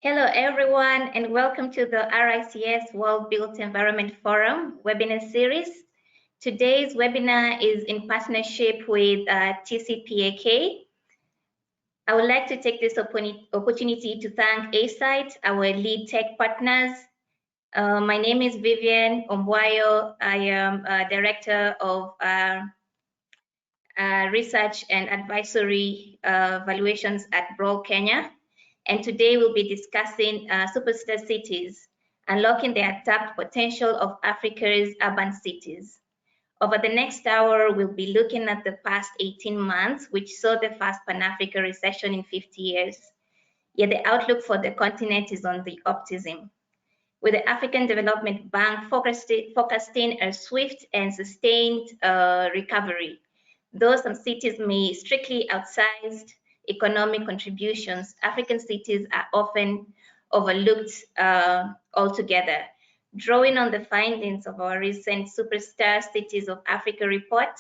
Hello, everyone, and welcome to the RICS World Built Environment Forum webinar series. Today's webinar is in partnership with TCPAK. I would like to take this opportunity to thank ISnt, our lead tech partners. My name is Vivian Ombwayo. I am Director of Research and Advisory Valuations at Bloc, Kenya. And today we'll be discussing superstar cities, unlocking the untapped potential of Africa's urban cities. Over the next hour, we'll be looking at the past 18 months, which saw the first Pan-African recession in 50 years. Yet the outlook for the continent is on the optimism, with the African Development Bank forecasting a swift and sustained recovery. Though some cities may strictly outsized economic contributions, African cities are often overlooked altogether. Drawing on the findings of our recent Superstar Cities of Africa report,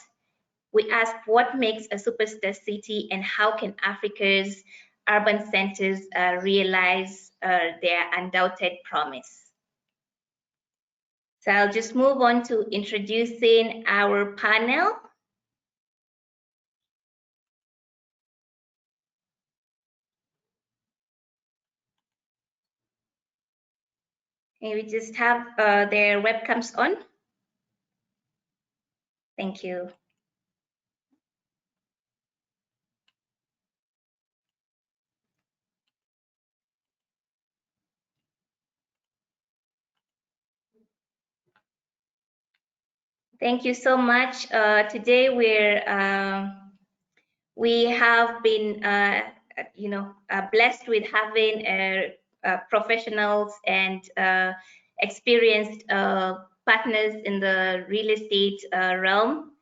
we ask what makes a superstar city and how can Africa's urban centers realize their undoubted promise. So I'll just move on to introducing our panel. Can we just have their webcams on? Thank you. Thank you so much. Today we have been blessed with having professionals and experienced partners in the real estate realm.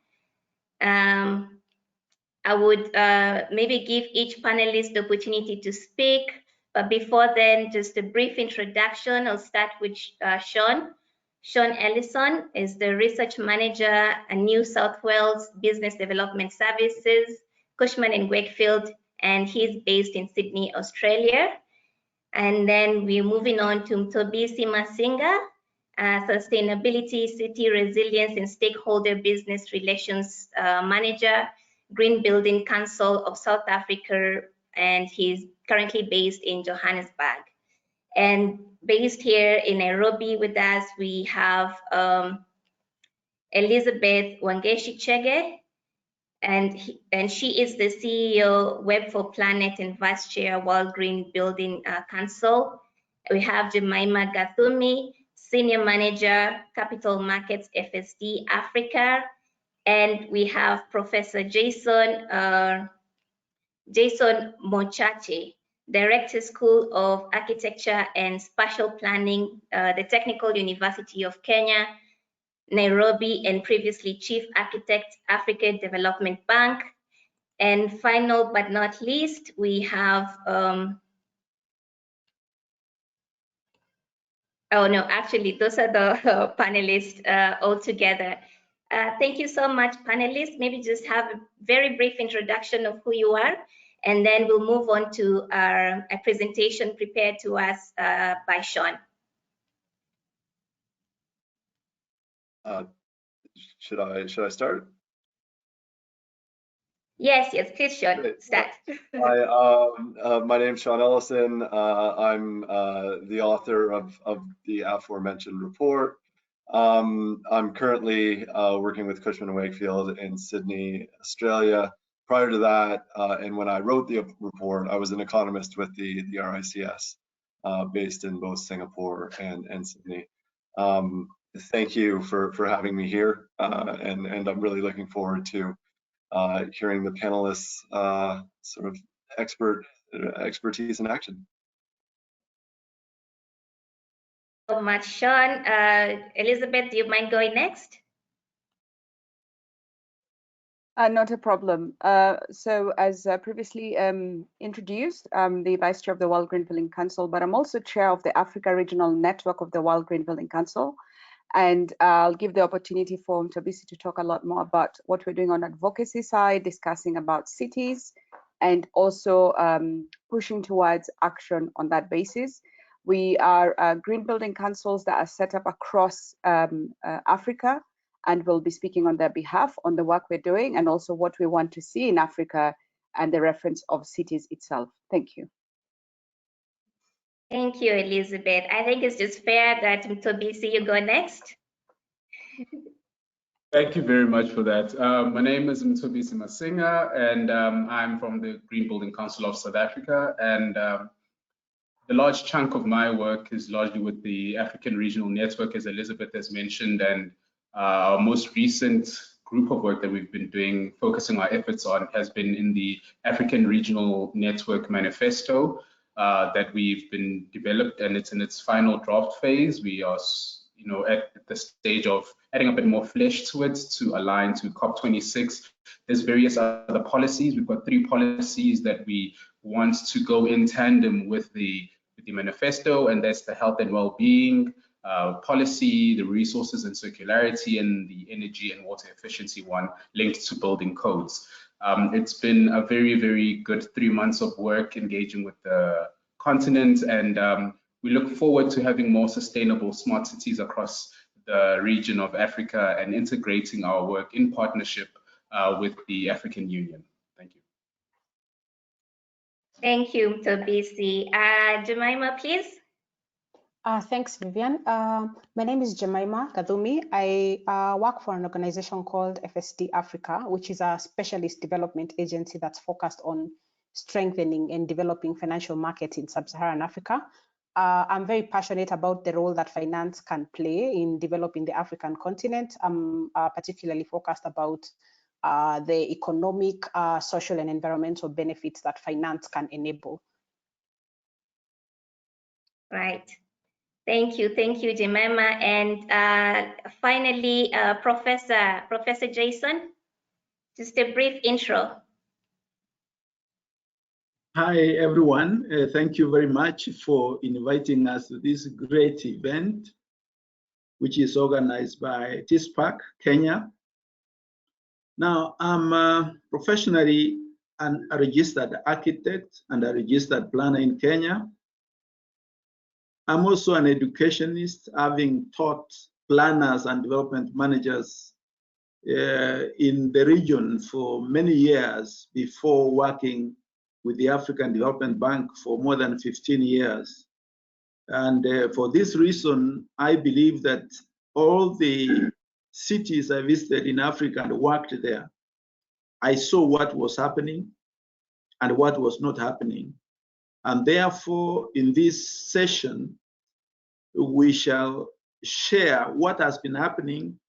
I would maybe give each panelist the opportunity to speak, but before then, just a brief introduction. I'll start with Sean. Sean Ellison is the Research Manager at New South Wales Business Development Services, Cushman & Wakefield, and he's based in Sydney, Australia. And then we're moving on to Mtobisi Masinga, Sustainability, City Resilience and Stakeholder Business Relations Manager, Green Building Council of South Africa, and he's currently based in Johannesburg. And based here in Nairobi with us, we have Elizabeth Wangeshi Chege, and she is the CEO, Web for Planet, and Vice Chair, World Green Building Council. We have Jemima Gathumi, Senior Manager, Capital Markets FSD Africa, and we have Professor Jason Mochache, Director, School of Architecture and Spatial Planning, the Technical University of Kenya, Nairobi, and previously Chief Architect, African Development Bank. And final but not least, we have, oh no, actually, those are the panelists all together. Thank you so much, panelists. Maybe just have a very brief introduction of who you are, and then we'll move on to a presentation prepared to us by Sean. Should I start? Yes, please, Sean, start. Hi, my name's Sean Ellison. I'm the author of the aforementioned report. I'm currently working with Cushman & Wakefield in Sydney, Australia. Prior to that, and when I wrote the report, I was an economist with the RICS, based in both Singapore and Sydney. Thank you for having me here, and I'm really looking forward to hearing the panelists' sort of expertise in action. So much, Sean. Elizabeth, do you mind going next? Not a problem. So as previously introduced, I'm the Vice Chair of the World Green Building Council, but I'm also Chair of the Africa Regional Network of the World Green Building Council. And I'll give the opportunity for Mtobisi to talk a lot more about what we're doing on advocacy side, discussing about cities, and also pushing towards action on that basis. We are green building councils that are set up across Africa, and we'll be speaking on their behalf on the work we're doing and also what we want to see in Africa and the reference of cities itself. Thank you. Thank you, Elizabeth. I think it's just fair that Mtobisi, you go next. Thank you very much for that. My name is Mtobisi Masinga, and I'm from the Green Building Council of South Africa. And the large chunk of my work is largely with the African Regional Network, as Elizabeth has mentioned, and our most recent group of work that we've been doing, focusing our efforts on, has been in the African Regional Network Manifesto that we've been developed, and it's in its final draft phase. We are, at the stage of adding a bit more flesh to it to align to COP26. There's various other policies. We've got 3 policies that we want to go in tandem with the manifesto, and that's the health and well-being policy, the resources and circularity, and the energy and water efficiency one linked to building codes. It's been a very, very good 3 months of work engaging with the continent, and we look forward to having more sustainable smart cities across the region of Africa and integrating our work in partnership with the African Union. Thank you. Thank you, Mtobisi. Jemima, please. Thanks, Vivian. My name is Jemima Gadhumi. I work for an organization called FSD Africa, which is a specialist development agency that's focused on strengthening and developing financial markets in sub-Saharan Africa. I'm very passionate about the role that finance can play in developing the African continent. I'm particularly focused about the economic, social, and environmental benefits that finance can enable. Right. Thank you, Jemima. And finally, Professor Jason, just a brief intro. Hi, everyone. Thank you very much for inviting us to this great event, which is organized by TCPAK, Kenya. Now, I'm professionally a registered architect and a registered planner in Kenya. I'm also an educationist, having taught planners and development managers in the region for many years before working with the African Development Bank for more than 15 years. And for this reason, I believe that all the cities I visited in Africa and worked there, I saw what was happening and what was not happening. And therefore, in this session, we shall share what has been happening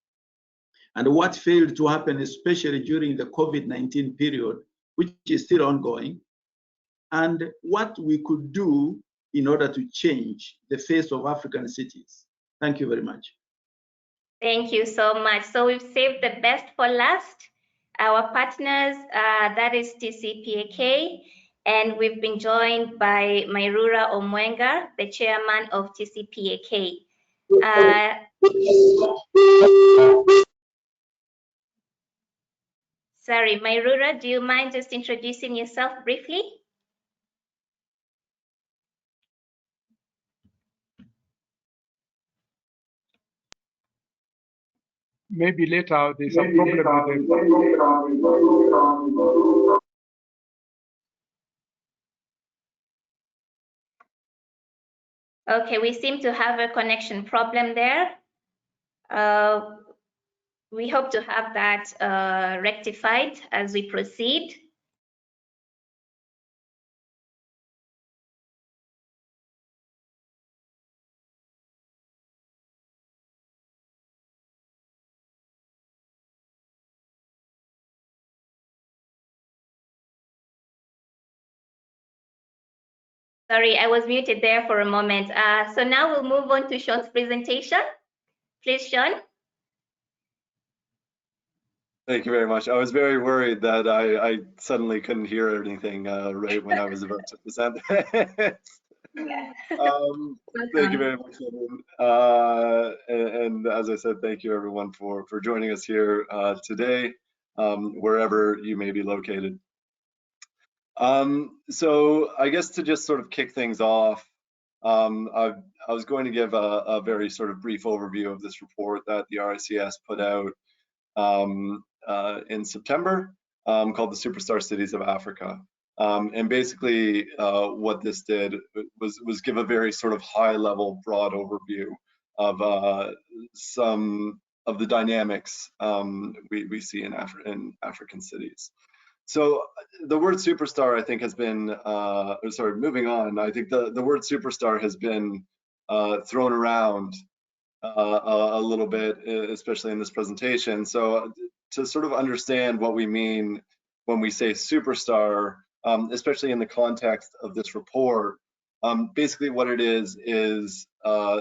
and what failed to happen, especially during the COVID-19 period, which is still ongoing, and what we could do in order to change the face of African cities. Thank you very much. Thank you so much. So we've saved the best for last. Our partners, that is TCPAK, and we've been joined by Mairura Omwenga, the chairman of TCPAK. Sorry, Mairura, do you mind just introducing yourself briefly? Maybe later there's a problem with the... Okay, we seem to have a connection problem there. We hope to have that rectified as we proceed. Sorry, I was muted there for a moment. So now we'll move on to Sean's presentation. Please, Sean. Thank you very much. I was very worried that I suddenly couldn't hear anything right when I was about to present. Thank you very much, everyone. And as I said, thank you everyone for joining us here today, wherever you may be located. So I guess to just sort of kick things off, I was going to give a very sort of brief overview of this report that the RICS put out in September, called the Superstar Cities of Africa. And basically what this did was give a very sort of high level, broad overview of some of the dynamics we see in African cities. So the word superstar, I think, has been, moving on, I think the word superstar has been thrown around a little bit, especially in this presentation. So to sort of understand what we mean when we say superstar, especially in the context of this report, basically what it is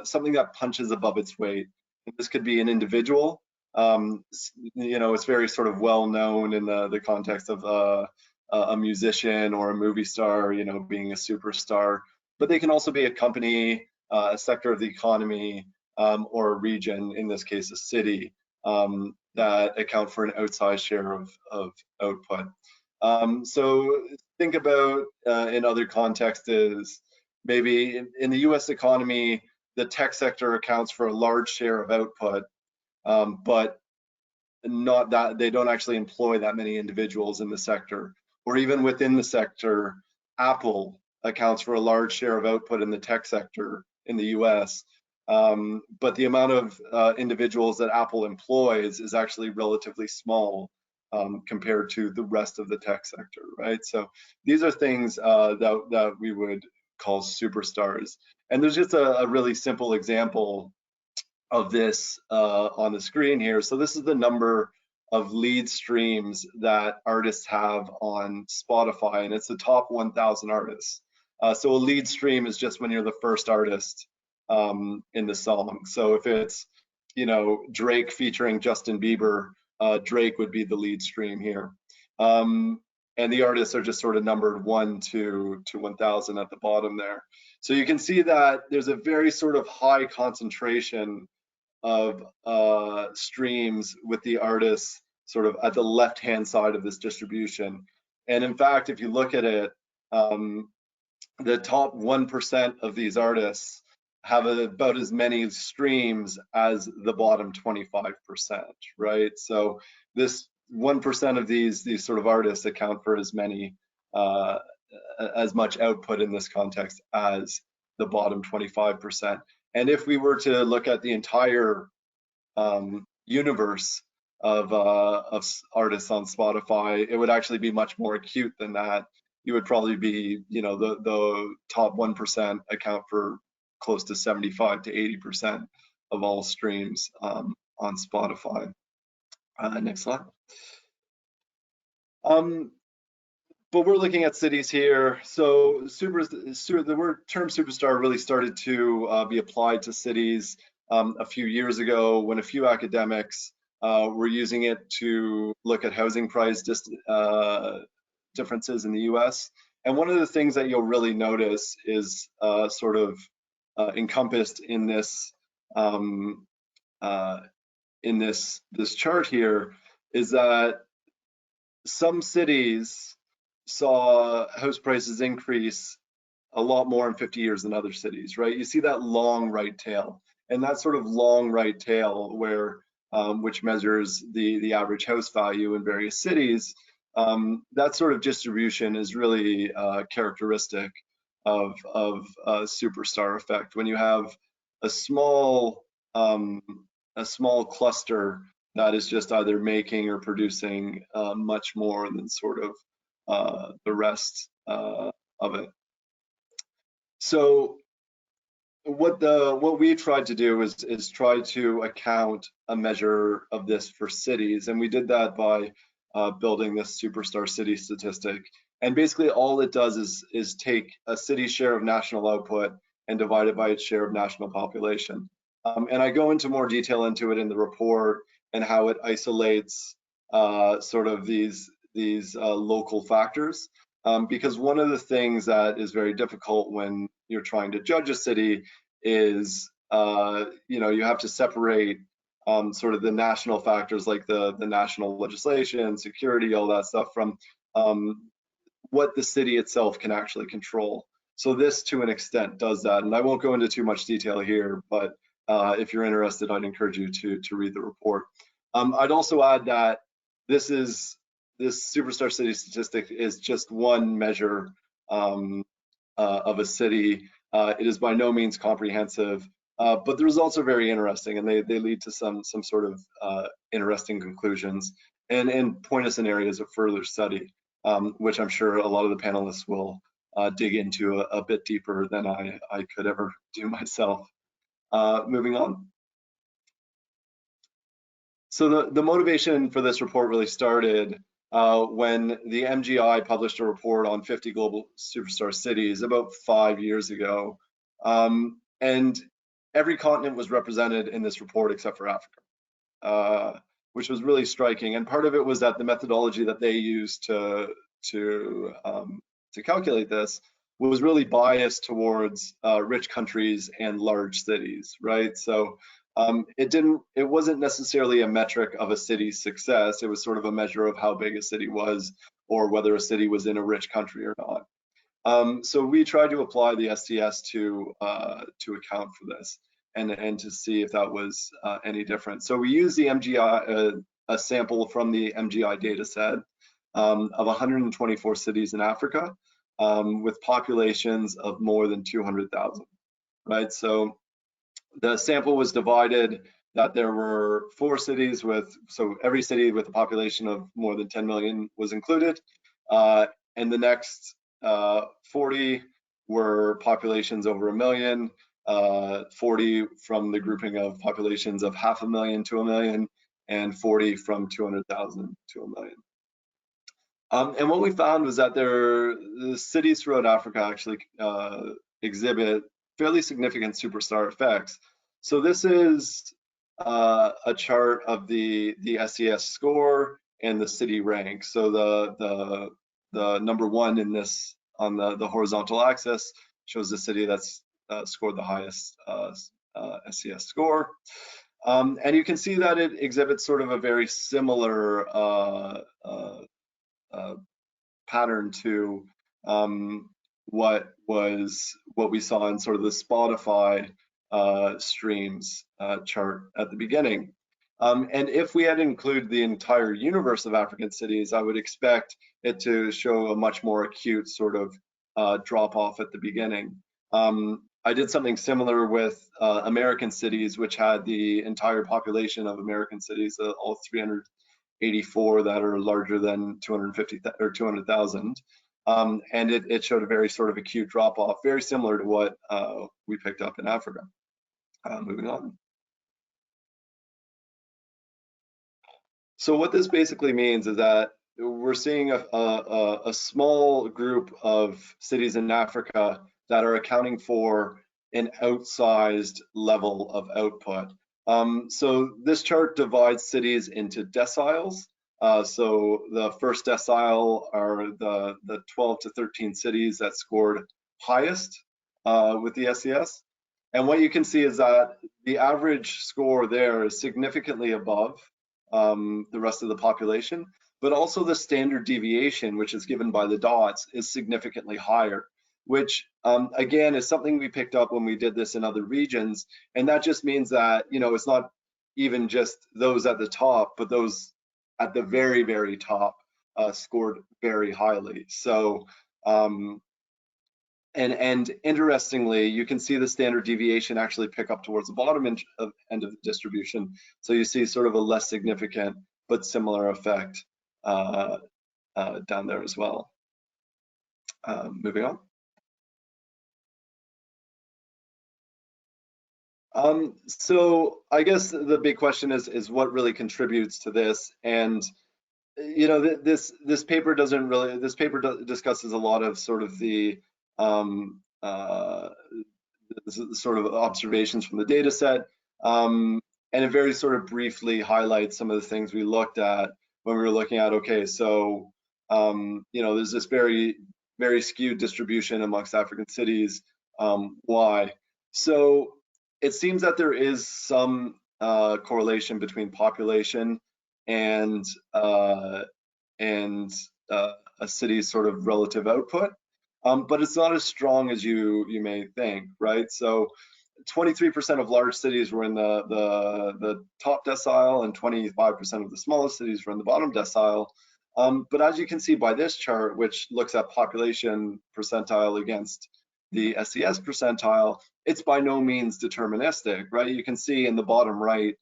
something that punches above its weight. And this could be an individual. You know, it's very sort of well known in the context of a musician or a movie star, you know, being a superstar. But they can also be a company, a sector of the economy, or a region, in this case a city, that account for an outsized share of output. So think about in other contexts is maybe in the US economy, the tech sector accounts for a large share of output, but not that they don't actually employ that many individuals in the sector. Or even within the sector, Apple accounts for a large share of output in the tech sector in the US, but the amount of individuals that Apple employs is actually relatively small compared to the rest of the tech sector, right? So these are things that we would call superstars. And there's just a really simple example of this on the screen here. So this is the number of lead streams that artists have on Spotify, and it's the top 1,000 artists. So a lead stream is just when you're the first artist in the song. So if it's, you know, Drake featuring Justin Bieber, Drake would be the lead stream here. And the artists are just sort of numbered 1 to 1,000 at the bottom there. So you can see that there's a very sort of high concentration of streams with the artists sort of at the left-hand side of this distribution. And in fact, if you look at it, the top 1% of these artists have about as many streams as the bottom 25%, right? So this 1% of these sort of artists account for as much output in this context as the bottom 25%. And if we were to look at the entire universe of artists on Spotify, it would actually be much more acute than that. You would probably be, you know, the top 1% account for close to 75 to 80% of all streams on Spotify. Next slide. But we're looking at cities here. So the term superstar really started to be applied to cities a few years ago when a few academics were using it to look at housing price differences in the US. And one of the things that you'll really notice is sort of encompassed in this this chart here is that some cities saw house prices increase a lot more in 50 years than other cities, right? You see that long right tail, and that sort of long right tail where which measures the average house value in various cities. That sort of distribution is really characteristic of a superstar effect. When you have a small cluster that is just either making or producing much more than sort of the rest of it. So what we tried to do is try to account a measure of this for cities, and we did that by building this superstar city statistic. And basically all it does is take a city's share of national output and divide it by its share of national population. And I go into more detail into it in the report and how it isolates sort of these local factors. Because one of the things that is very difficult when you're trying to judge a city is, you know, you have to separate sort of the national factors like the national legislation, security, all that stuff from what the city itself can actually control. So this, to an extent, does that. And I won't go into too much detail here, but if you're interested, I'd encourage you to read the report. I'd also add that this superstar city statistic is just one measure of a city. It is by no means comprehensive, but the results are very interesting, and they lead to some sort of interesting conclusions and point us in areas of further study, which I'm sure a lot of the panelists will dig into a bit deeper than I could ever do myself. Moving on. So the motivation for this report really started when the MGI published a report on 50 global superstar cities about 5 years ago. And every continent was represented in this report except for Africa, which was really striking. And part of it was that the methodology that they used to calculate this was really biased towards rich countries and large cities, right? So it wasn't necessarily a metric of a city's success. It was sort of a measure of how big a city was, or whether a city was in a rich country or not. So we tried to apply the STS to account for this and to see if that was any different. So we used the MGI, a sample from the MGI data set of 124 cities in Africa with populations of more than 200,000, right? So the sample was divided that there were 4 cities so every city with a population of more than 10 million was included. And the next 40 were populations over 1 million, 40 from the grouping of populations of 500,000 to 1 million, and 40 from 200,000 to 1 million. And what we found was that the cities throughout Africa actually exhibit fairly significant superstar effects. So this is a chart of the SES score and the city rank. So the number 1 in this on the horizontal axis shows the city that's scored the highest SES score. And you can see that it exhibits sort of a very similar pattern to what we saw in sort of the Spotify streams chart at the beginning. And if we had included the entire universe of African cities, I would expect it to show a much more acute sort of drop off at the beginning. I did something similar with American cities, which had the entire population of American cities, all 384 that are larger than 250 or 200,000. And it showed a very sort of acute drop off, very similar to what we picked up in Africa. Moving on. So what this basically means is that we're seeing a small group of cities in Africa that are accounting for an outsized level of output. So this chart divides cities into deciles. So the first decile are the 12 to 13 cities that scored highest with the SES. And what you can see is that the average score there is significantly above the rest of the population, but also the standard deviation, which is given by the dots, is significantly higher, which again is something we picked up when we did this in other regions. And that just means that, you know, it's not even just those at the top, but those at the very, very top scored very highly. So and interestingly, you can see the standard deviation actually pick up towards the bottom end of the distribution. So you see sort of a less significant but similar effect down there as well. Moving on. So I guess the big question is what really contributes to this. And you know, this paper discusses a lot of sort of the sort of observations from the data set, and it very sort of briefly highlights some of the things we looked at when we were looking at, okay, so you know, there's this very skewed distribution amongst African cities. Why? So it seems that there is some correlation between population and a city's sort of relative output. but it's not as strong as you may think, right? So 23% of large cities were in the top decile, and 25% of the smallest cities were in the bottom decile. But as you can see by this chart, which looks at population percentile against the SES percentile, it's by no means deterministic, right? You can see in the bottom right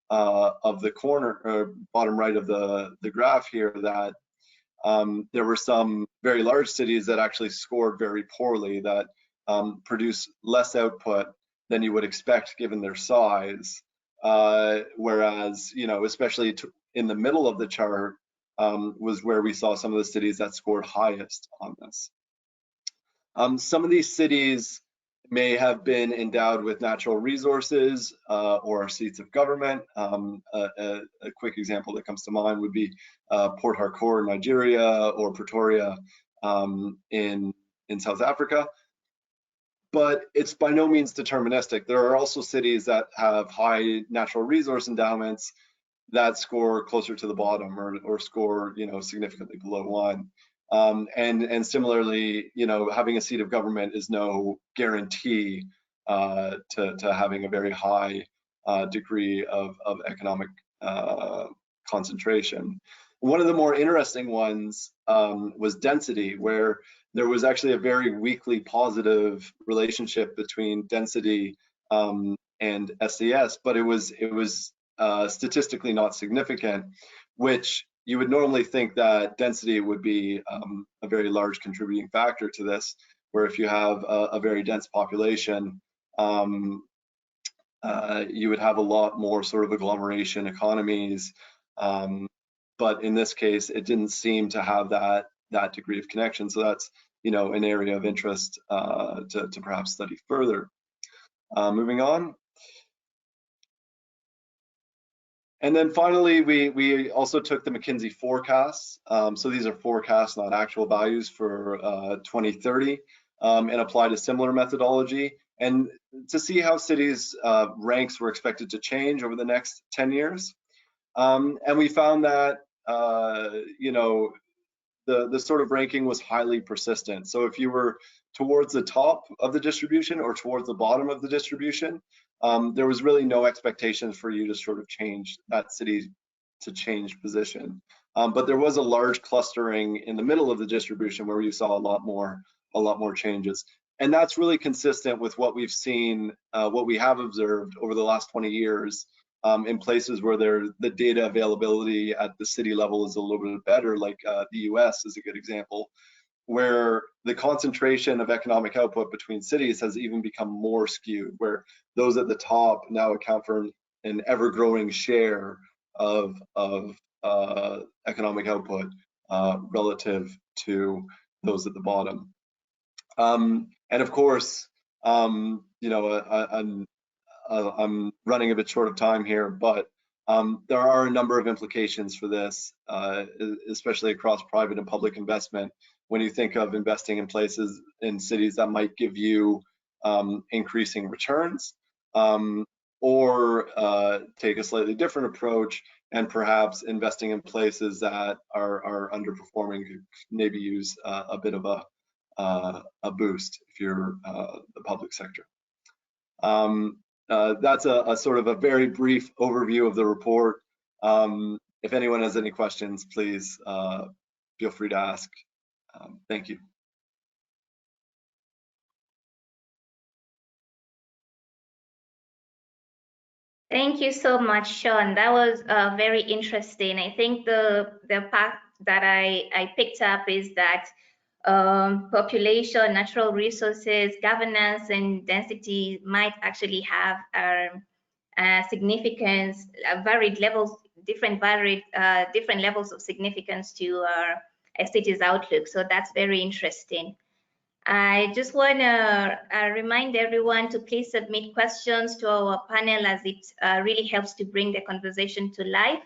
of the corner, or bottom right of the graph here, that there were some very large cities that actually scored very poorly, that produce less output than you would expect given their size. Whereas, you know, especially in the middle of the chart was where we saw some of the cities that scored highest on this. Some of these cities may have been endowed with natural resources or seats of government. A quick example that comes to mind would be Port Harcourt, Nigeria, or Pretoria in South Africa. But it's by no means deterministic. There are also cities that have high natural resource endowments that score closer to the bottom, or score, you know, significantly below 1. And similarly, you know, having a seat of government is no guarantee to having a very high degree of economic concentration. One of the more interesting ones was density, where there was actually a very weakly positive relationship between density and SES, but it was statistically not significant, which you would normally think that density would be a very large contributing factor to this, where if you have a very dense population, you would have a lot more sort of agglomeration economies. But in this case, it didn't seem to have that degree of connection. So that's, you know, an area of interest to perhaps study further. Moving on. And then finally, we also took the McKinsey forecasts. So these are forecasts, not actual values, for 2030, and applied a similar methodology, and to see how cities' ranks were expected to change over the next 10 years. And we found that, you know, the sort of ranking was highly persistent. So if you were towards the top of the distribution or towards the bottom of the distribution, there was really no expectation for you to sort of change that city to change position. But there was a large clustering in the middle of the distribution where you saw a lot more changes. And that's really consistent with what we've seen, what we have observed over the last 20 years in places where the data availability at the city level is a little bit better, like the US is a good example, where the concentration of economic output between cities has even become more skewed, where those at the top now account for an ever-growing share of economic output relative to those at the bottom. And of course, you know, I'm running a bit short of time here, but there are a number of implications for this, especially across private and public investment. When you think of investing in places, in cities that might give you increasing returns, or take a slightly different approach and perhaps investing in places that are underperforming, maybe use a bit of a boost if you're the public sector. That's a sort of a very brief overview of the report. If anyone has any questions, please feel free to ask. Thank you. Thank you so much, Sean. That was very interesting. I think the part that I picked up is that population, natural resources, governance, and density might actually have significance, varied levels, different levels of significance to a city's outlook. So that's very interesting. I just want to remind everyone to please submit questions to our panel, as it really helps to bring the conversation to life.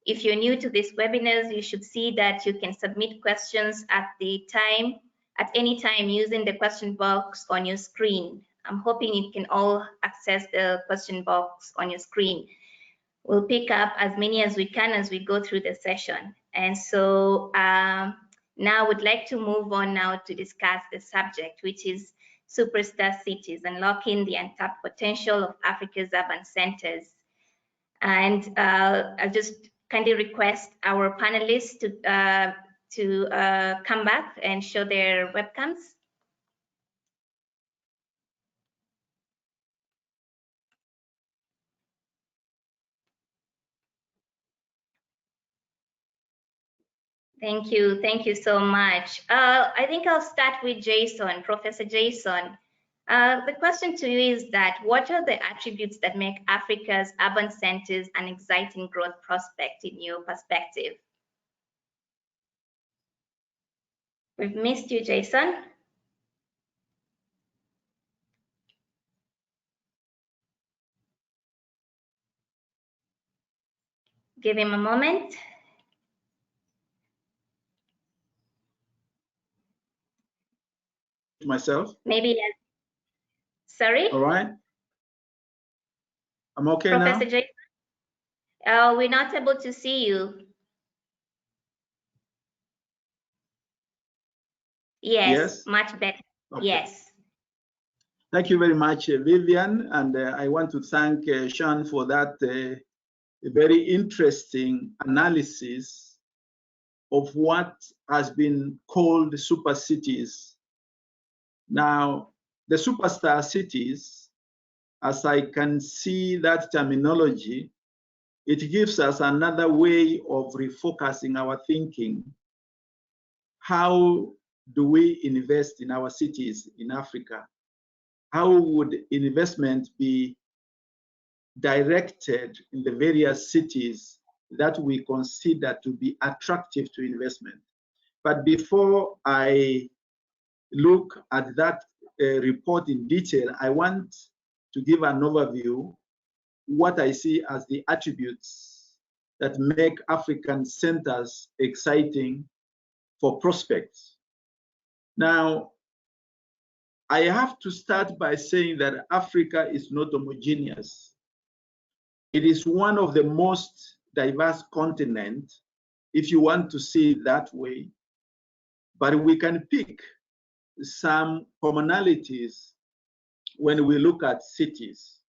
If you're new to this webinar, you should see that you can submit questions at any time using the question box on your screen. I'm hoping you can all access the question box on your screen. We'll pick up as many as we can as we go through the session. And so Now I would like to move on now to discuss the subject, which is superstar cities, unlocking the untapped potential of Africa's urban centers. And I'll just kindly request our panelists to come back and show their webcams. Thank you so much. I think I'll start with Jason, Professor Jason. The question to you is that what are the attributes that make Africa's urban centers an exciting growth prospect in your perspective? We've missed you, Jason. Give him a moment. Myself? Maybe, sorry? All right. I'm okay Professor now? Jason? We're not able to see you. Yes, much better. Okay. Yes. Thank you very much, Vivian. And I want to thank Sean for that very interesting analysis of what has been called super cities. Now, the superstar cities, as I can see that terminology, it gives us another way of refocusing our thinking. How do we invest in our cities in Africa? How would investment be directed in the various cities that we consider to be attractive to investment? But before I look at that report in detail, I want to give an overview what I see as the attributes that make African centers exciting for prospects. Now, I have to start by saying that Africa is not homogeneous. It is one of the most diverse continents, if you want to see it that way, but we can pick some commonalities when we look at cities.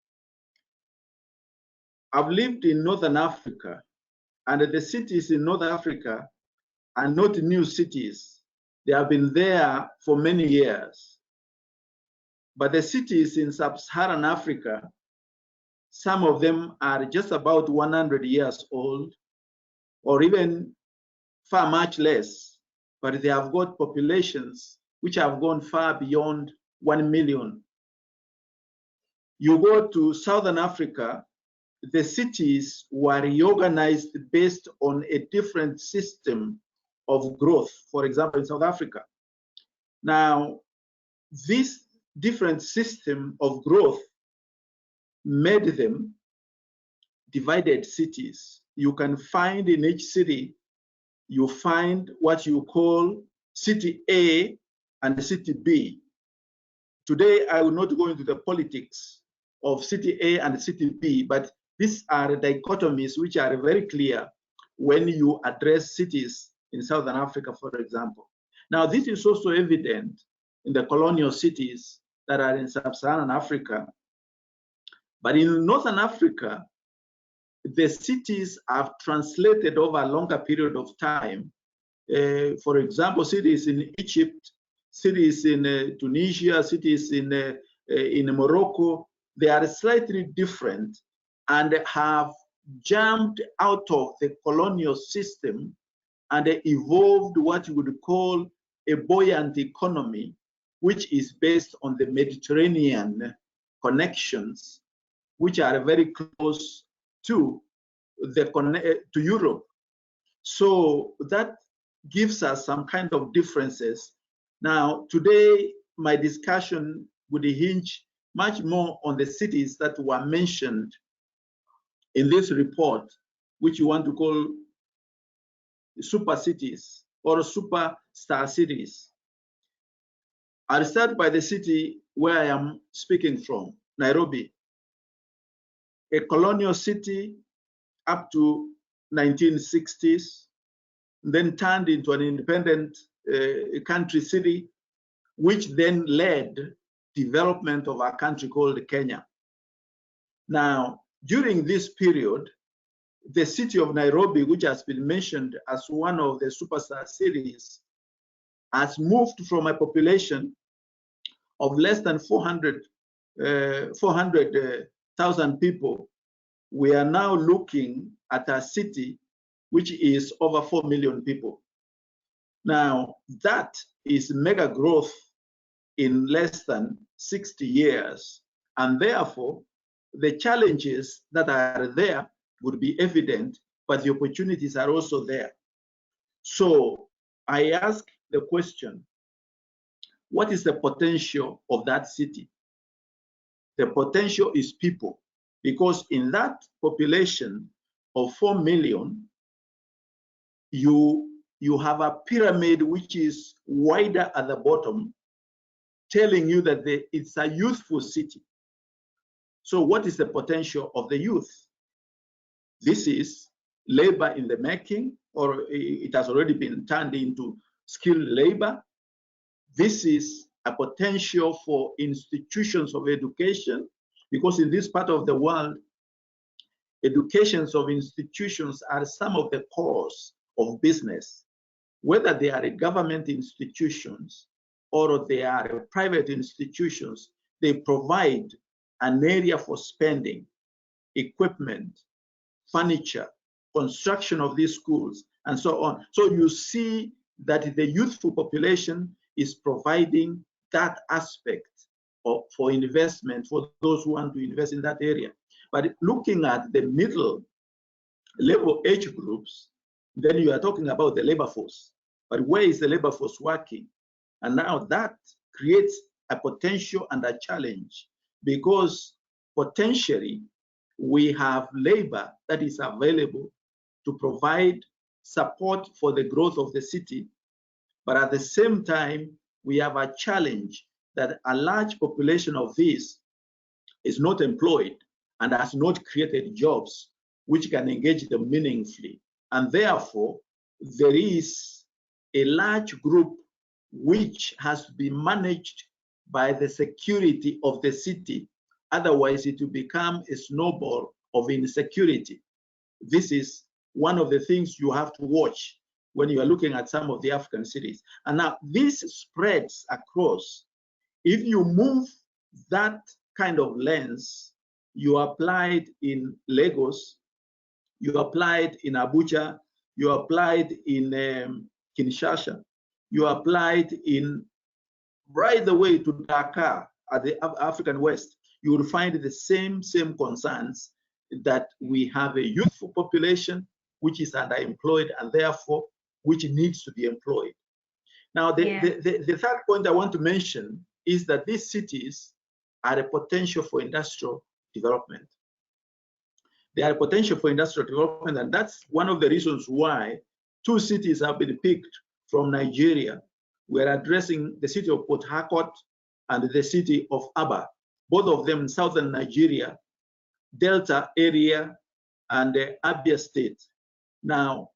I've lived in Northern Africa, and the cities in North Africa are not new cities. They have been there for many years. But the cities in sub-Saharan Africa, some of them are just about 100 years old, or even far much less, but they have got populations which have gone far beyond 1 million. You go to Southern Africa, the cities were reorganized based on a different system of growth, for example, in South Africa. Now, this different system of growth made them divided cities. You can find in each city, you find what you call city A and city B. Today, I will not go into the politics of city A and city B, but these are dichotomies which are very clear when you address cities in Southern Africa, for example. Now, this is also evident in the colonial cities that are in sub-Saharan Africa. But in Northern Africa, the cities have translated over a longer period of time. For example, cities in Egypt, cities in Tunisia, cities in Morocco, they are slightly different and have jumped out of the colonial system and evolved what you would call a buoyant economy, which is based on the Mediterranean connections, which are very close to Europe. So that gives us some kind of differences. Now, today, my discussion would hinge much more on the cities that were mentioned in this report, which you want to call super cities or superstar cities. I'll start by the city where I am speaking from, Nairobi, a colonial city up to 1960s, then turned into an independent country city, which then led development of a country called Kenya. Now, during this period, the city of Nairobi, which has been mentioned as one of the superstar cities, has moved from a population of less than 400,000 people. We are now looking at a city which is over 4 million people. Now, that is mega growth in less than 60 years. And therefore, the challenges that are there would be evident, but the opportunities are also there. So I ask the question, what is the potential of that city? The potential is people, because in that population of 4 million, you have a pyramid which is wider at the bottom, telling you that it's a youthful city. So what is the potential of the youth? This is labor in the making, or it has already been turned into skilled labor. This is a potential for institutions of education, because in this part of the world, educations of institutions are some of the cores of business, whether they are government institutions or they are private institutions. They provide an area for spending, equipment, furniture, construction of these schools, and so on. So you see that the youthful population is providing that aspect for investment for those who want to invest in that area. But looking at the middle level age groups, then you are talking about the labor force. But where is the labor force working? And now that creates a potential and a challenge, because potentially we have labor that is available to provide support for the growth of the city. But at the same time, we have a challenge that a large population of this is not employed and has not created jobs which can engage them meaningfully. And therefore, there is a large group which has to be managed by the security of the city. Otherwise, it will become a snowball of insecurity. This is one of the things you have to watch when you are looking at some of the African cities. And now this spreads across. If you move that kind of lens, you applied in Lagos, you applied in Abuja, you applied in Kinshasa, you applied in right the way to Dakar at the African West, you will find the same concerns, that we have a youthful population which is underemployed and therefore which needs to be employed. Now, the third point I want to mention is that these cities are a potential for industrial development. They are a potential for industrial development, and that's one of the reasons why two cities have been picked from Nigeria. We're addressing the city of Port Harcourt and the city of Aba, both of them in southern Nigeria, Delta area, and Abia State. Now,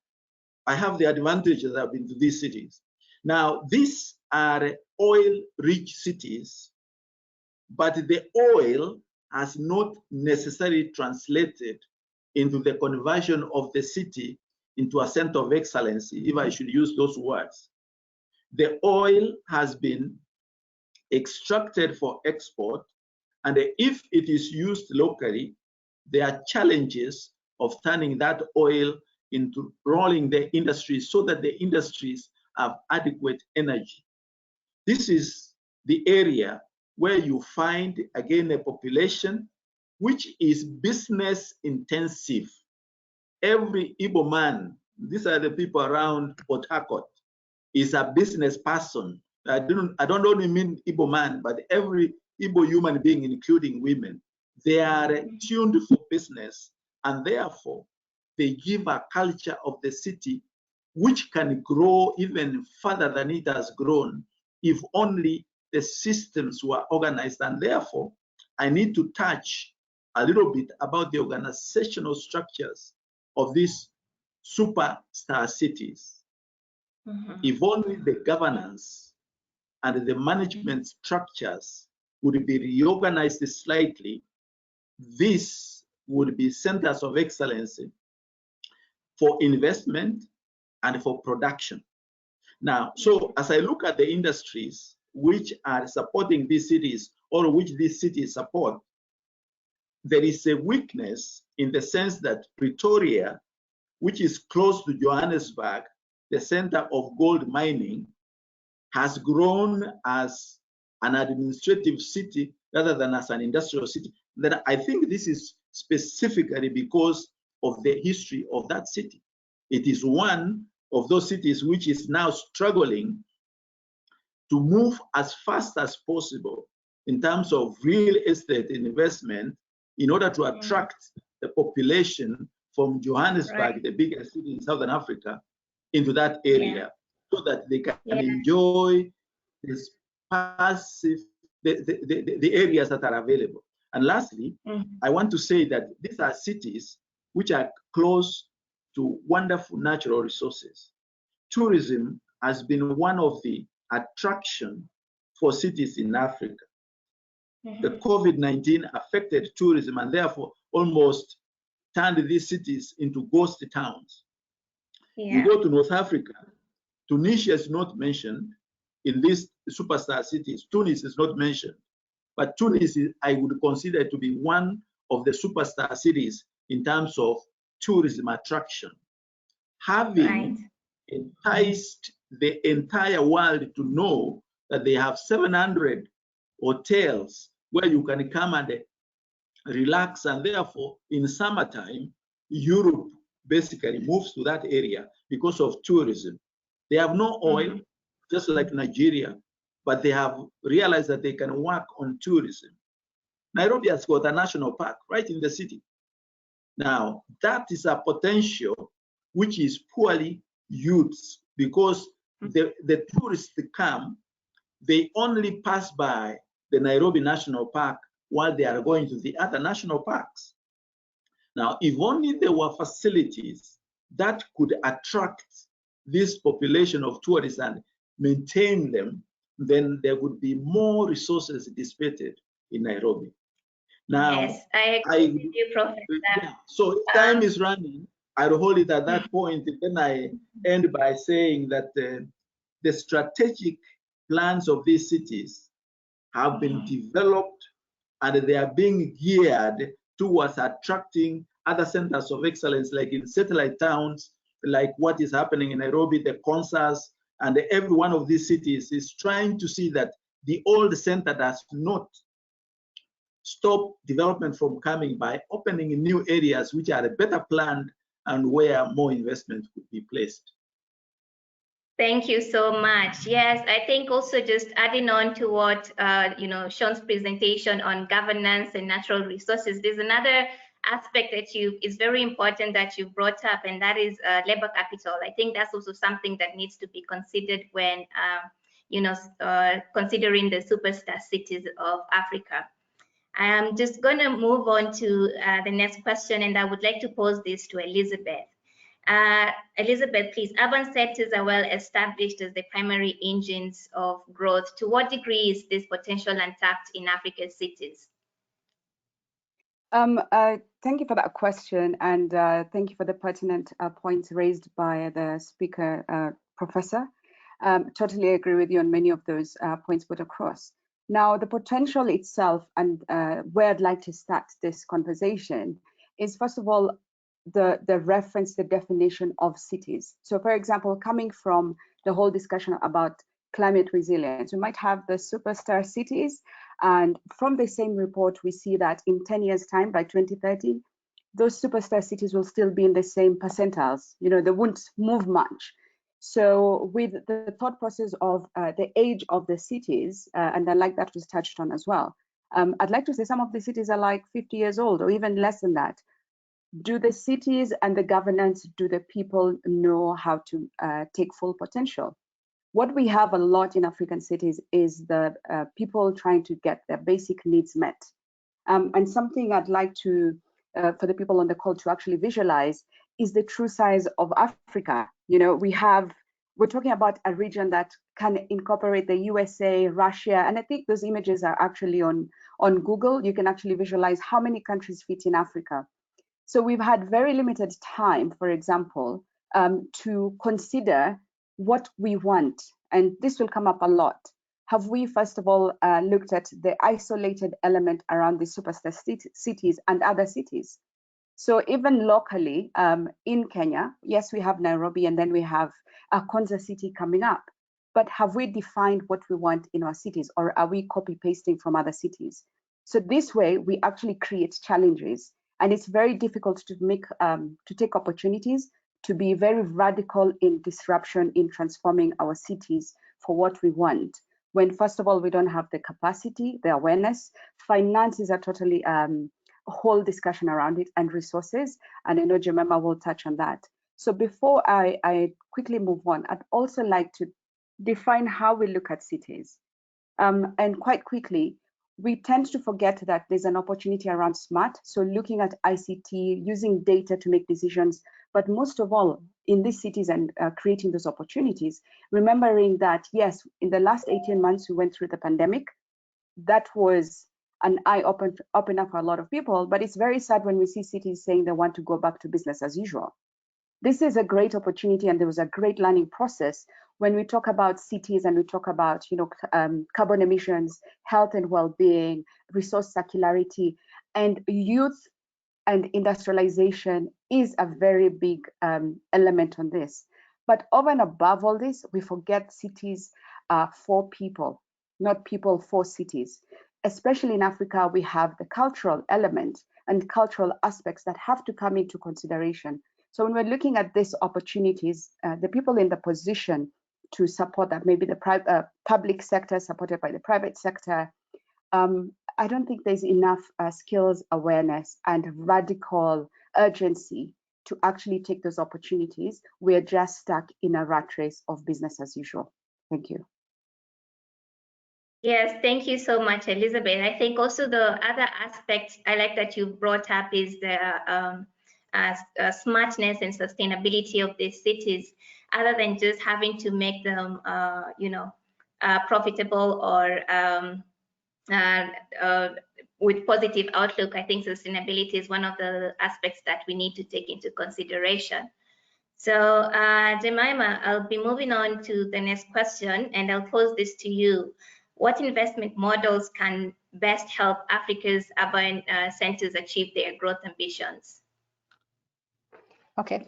I have the advantage that I've been to these cities. Now, these are oil-rich cities, but the oil has not necessarily translated into the conversion of the city into a center of excellence, if I should use those words. The oil has been extracted for export, and if it is used locally, there are challenges of turning that oil into rolling the industries so that the industries have adequate energy. This is the area where you find, again, a population which is business intensive. Every Igbo man, these are the people around Port Harcourt, is a business person. I don't only mean Igbo man, but every Igbo human being, including women, they are tuned for business, and therefore they give a culture of the city which can grow even further than it has grown if only the systems were organized. And therefore, I need to touch a little bit about the organizational structures of these superstar cities. If only the governance and the management structures would be reorganized slightly, this would be centers of excellence for investment and for production. Now, so as I look at the industries which are supporting these cities or which these cities support, there is a weakness in the sense that Pretoria, which is close to Johannesburg, the center of gold mining, has grown as an administrative city rather than as an industrial city. Then I think this is specifically because of the history of that city. It is one of those cities which is now struggling to move as fast as possible in terms of real estate investment in order to attract the population from Johannesburg, the biggest city in Southern Africa, into that area, so that they can enjoy this passive, the areas that are available. And lastly, I want to say that these are cities which are close to wonderful natural resources. Tourism has been one of the attraction for cities in Africa. The COVID-19 affected tourism and therefore almost turned these cities into ghost towns. You go to North Africa, Tunisia is not mentioned in these superstar cities. Tunis is not mentioned, but Tunis I would consider to be one of the superstar cities in terms of tourism attraction. Having enticed the entire world to know that they have 700 hotels where you can come and relax, and therefore in summertime, Europe basically moves to that area because of tourism. They have no oil, just like Nigeria, but they have realized that they can work on tourism. Nairobi has got a national park right in the city. Now, that is a potential which is poorly used because the tourists come, they only pass by the Nairobi National Park while they are going to the other national parks. Now, if only there were facilities that could attract this population of tourists and maintain them, then there would be more resources dissipated in Nairobi. Now, yes, I agree with you, Professor. So if time is running, I'll hold it at that point. Then I end by saying that the strategic plans of these cities have been developed and they are being geared towards attracting other centers of excellence, like in satellite towns, like what is happening in Nairobi, the concerts, and every one of these cities is trying to see that the old center does not stop development from coming by opening in new areas which are better planned and where more investment could be placed. Thank you so much. Yes, I think also just adding on to what Sean's presentation on governance and natural resources, there's another aspect that is very important that you brought up, and that is labor capital. I think that's also something that needs to be considered when considering the superstar cities of Africa. I'm just going to move on to the next question, and I would like to pose this to Elizabeth. Elizabeth, please, urban sectors are well established as the primary engines of growth. To what degree is this potential untapped in Africa's cities? Thank you for that question, and thank you for the pertinent points raised by the speaker, Professor. Totally agree with you on many of those points put across. Now, the potential itself, and where I'd like to start this conversation, is first of all, the reference, the definition of cities. So for example, coming from the whole discussion about climate resilience, we might have the superstar cities, and from the same report, we see that in 10 years time, by 2030, those superstar cities will still be in the same percentiles. They won't move much. So with the thought process of the age of the cities, and I like that was touched on as well, I'd like to say some of the cities are like 50 years old or even less than that. Do the cities and the governance, do the people know how to take full potential? What we have a lot in African cities is the people trying to get their basic needs met. And something I'd like to, for the people on the call to actually visualize, is the true size of Africa. We have we're talking about a region that can incorporate the USA, Russia, and I think those images are actually on Google. You can actually visualize how many countries fit in Africa. So we've had very limited time, for example, to consider what we want, and this will come up a lot. Have we, first of all, looked at the isolated element around the superstar cities and other cities? So even locally in Kenya, yes, we have Nairobi, and then we have a Konza city coming up. But have we defined what we want in our cities, or are we copy pasting from other cities? So this way, we actually create challenges, and it's very difficult to make to take opportunities to be very radical in disruption in transforming our cities for what we want. When first of all, we don't have the capacity, the awareness. Finance is a totally whole discussion around it, and resources, and I know Jemima will touch on that. So before I quickly move on, I'd also like to define how we look at cities. And quite quickly, we tend to forget that there's an opportunity around smart, so looking at ICT, using data to make decisions, but most of all, in these cities and creating those opportunities, remembering that, yes, in the last 18 months, we went through the pandemic. That was an eye opener for a lot of people, but it's very sad when we see cities saying they want to go back to business as usual. This is a great opportunity, and there was a great learning process when we talk about cities and we talk about, carbon emissions, health and well-being, resource circularity, and youth and industrialization is a very big element on this. But over and above all this, we forget cities are for people, not people for cities. Especially in Africa, we have the cultural element and cultural aspects that have to come into consideration. So when we're looking at these opportunities, the people in the position to support that, maybe the public sector supported by the private sector, I don't think there's enough skills awareness and radical urgency to actually take those opportunities. We're just stuck in a rat race of business as usual. Thank you. Yes, thank you so much, Elizabeth. I think also the other aspect I like that you brought up is the smartness and sustainability of these cities, other than just having to make them, profitable or with positive outlook. I think sustainability is one of the aspects that we need to take into consideration. So Jemima, I'll be moving on to the next question, and I'll pose this to you. What investment models can best help Africa's urban centers achieve their growth ambitions? Okay,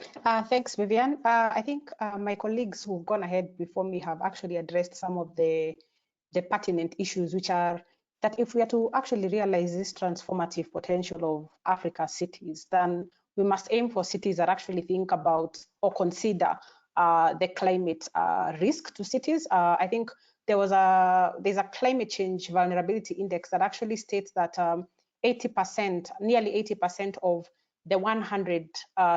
thanks, Vivian. I think my colleagues who've gone ahead before me have actually addressed some of the pertinent issues, which are that if we are to actually realize this transformative potential of Africa's cities, then we must aim for cities that actually think about or consider the climate risk to cities. I think there's a climate change vulnerability index that actually states that 80%, nearly 80% of the 100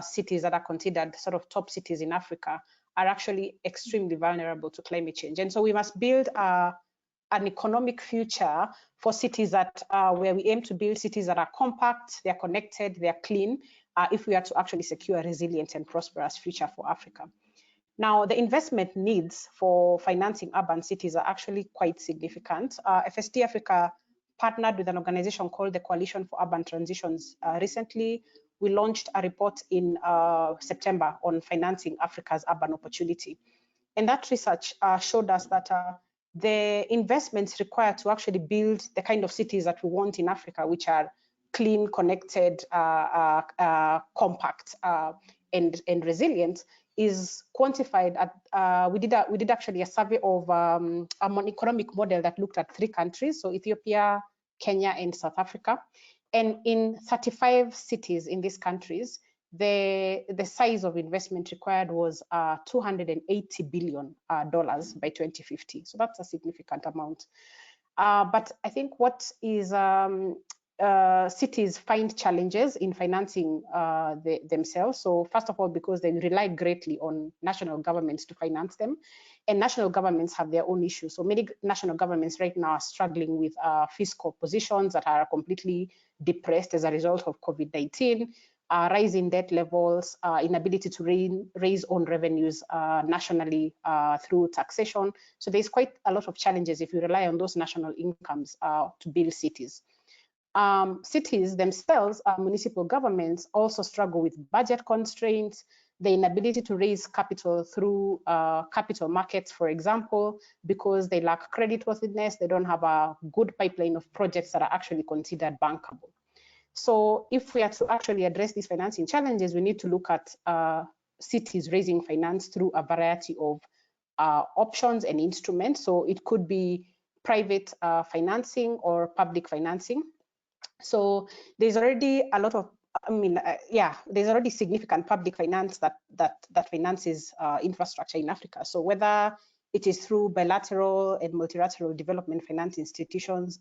cities that are considered sort of top cities in Africa are actually extremely vulnerable to climate change. And so we must build an economic future for cities that where we aim to build cities that are compact, they're connected, they're clean, if we are to actually secure a resilient and prosperous future for Africa. Now, the investment needs for financing urban cities are actually quite significant. FSD Africa partnered with an organization called the Coalition for Urban Transitions. Recently, we launched a report in September on financing Africa's urban opportunity. And that research showed us that the investments required to actually build the kind of cities that we want in Africa, which are clean, connected, compact, and resilient, is quantified at, we did actually a survey of an economic model that looked at 3 countries, so Ethiopia, Kenya, and South Africa. And in 35 cities in these countries, the size of investment required was $280 billion by 2050. So that's a significant amount. But I think what is cities find challenges in financing themselves. So first of all, because they rely greatly on national governments to finance them, and national governments have their own issues. So many national governments right now are struggling with fiscal positions that are completely depressed as a result of COVID-19. rising debt levels, inability to raise own revenues nationally through taxation. So there's quite a lot of challenges if you rely on those national incomes to build cities. Cities themselves, municipal governments, also struggle with budget constraints, the inability to raise capital through capital markets, for example, because they lack creditworthiness, they don't have a good pipeline of projects that are actually considered bankable. So if we are to actually address these financing challenges, we need to look at cities raising finance through a variety of options and instruments. So it could be private financing or public financing. So there's already a lot of, there's already significant public finance that finances infrastructure in Africa. So whether it is through bilateral and multilateral development finance institutions,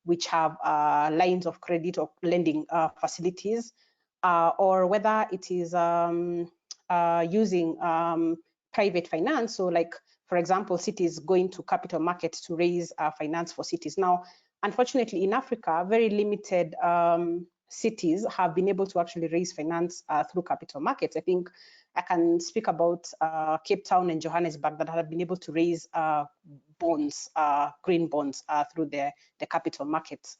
which have lines of credit or lending facilities, or whether it is using private finance. So like, for example, cities going to capital markets to raise finance for cities. Now, unfortunately, in Africa, very limited cities have been able to actually raise finance through capital markets. I think I can speak about Cape Town and Johannesburg that have been able to raise bonds, green bonds through the capital markets.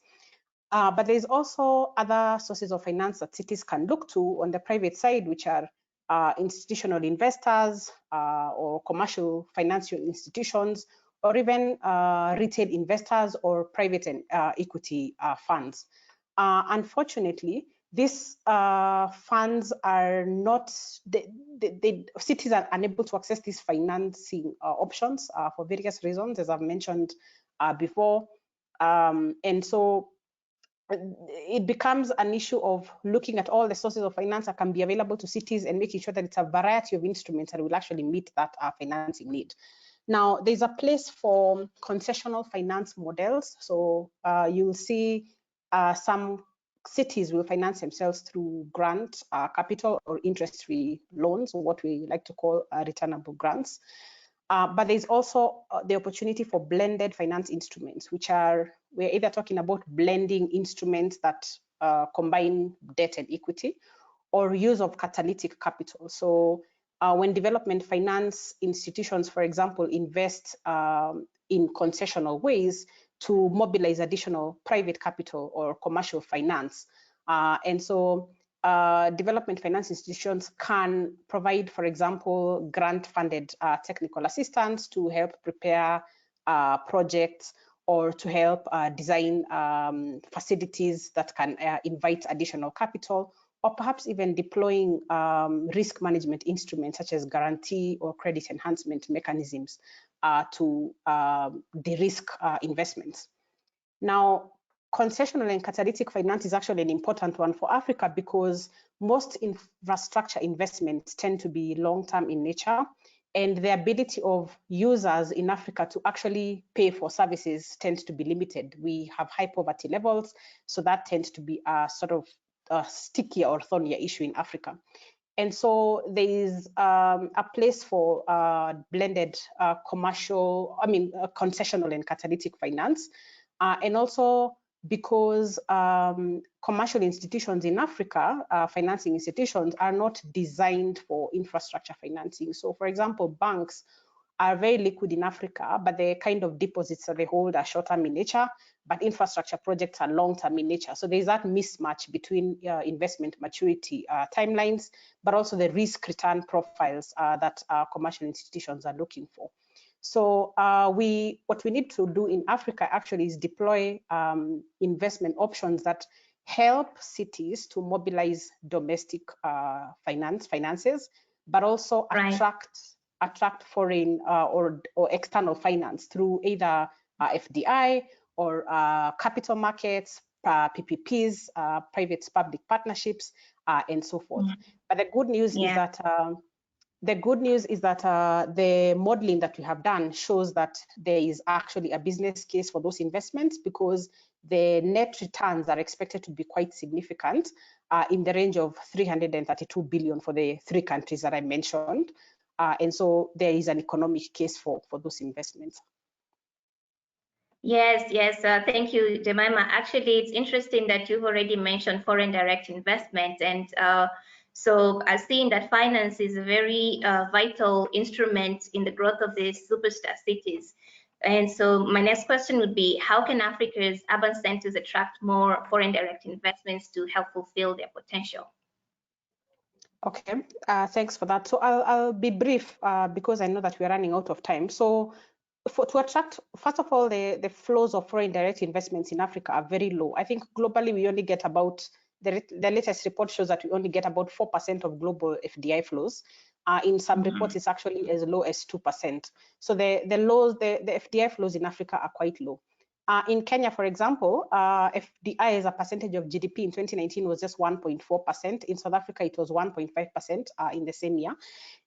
But there's also other sources of finance that cities can look to on the private side, which are institutional investors or commercial financial institutions, or even retail investors or private and equity funds. Unfortunately, these funds are not, cities are unable to access these financing options for various reasons, as I've mentioned before. And so it becomes an issue of looking at all the sources of finance that can be available to cities and making sure that it's a variety of instruments that will actually meet that financing need. Now, there's a place for concessional finance models. So you'll see some cities will finance themselves through grant capital or interest-free loans, or what we like to call returnable grants. But there's also the opportunity for blended finance instruments, which are, we're either talking about blending instruments that combine debt and equity, or use of catalytic capital. So when development finance institutions, for example, invest in concessional ways to mobilize additional private capital or commercial finance. And so development finance institutions can provide, for example, grant-funded technical assistance to help prepare projects, or to help design facilities that can invite additional capital, or perhaps even deploying risk management instruments such as guarantee or credit enhancement mechanisms to de-risk investments. Now, concessional and catalytic finance is actually an important one for Africa because most infrastructure investments tend to be long-term in nature, and the ability of users in Africa to actually pay for services tends to be limited. We have high poverty levels, so that tends to be a sort of a stickier or thornier issue in Africa. And so there is a place for blended concessional and catalytic finance. And also because commercial institutions in Africa, financing institutions, are not designed for infrastructure financing. So for example, banks are very liquid in Africa, but the kind of deposits that they hold are short-term in nature, but infrastructure projects are long-term in nature. So there's that mismatch between investment maturity timelines, but also the risk-return profiles that commercial institutions are looking for. So what we need to do in Africa actually is deploy investment options that help cities to mobilize domestic finances, but also attract foreign or external finance through either FDI or capital markets, PPPs, private-public partnerships, and so forth. But the good news is that the modeling that we have done shows that there is actually a business case for those investments, because the net returns are expected to be quite significant, in the range of 332 billion for the 3 countries that I mentioned. And so there is an economic case for those investments. Yes. Thank you, Jemima. Actually, it's interesting that you've already mentioned foreign direct investment, and so I've seen that finance is a very vital instrument in the growth of the superstar cities. And so my next question would be, how can Africa's urban centers attract more foreign direct investments to help fulfill their potential? Okay, thanks for that. So I'll be brief because I know that we're running out of time. So to attract, first of all, the flows of foreign direct investments in Africa are very low. I think globally we only get about, the latest report shows that we only get about 4% of global FDI flows. In some reports, it's actually as low as 2%. So the FDI flows in Africa are quite low. In Kenya, for example, FDI as a percentage of GDP in 2019 was just 1.4%. In South Africa, it was 1.5% in the same year.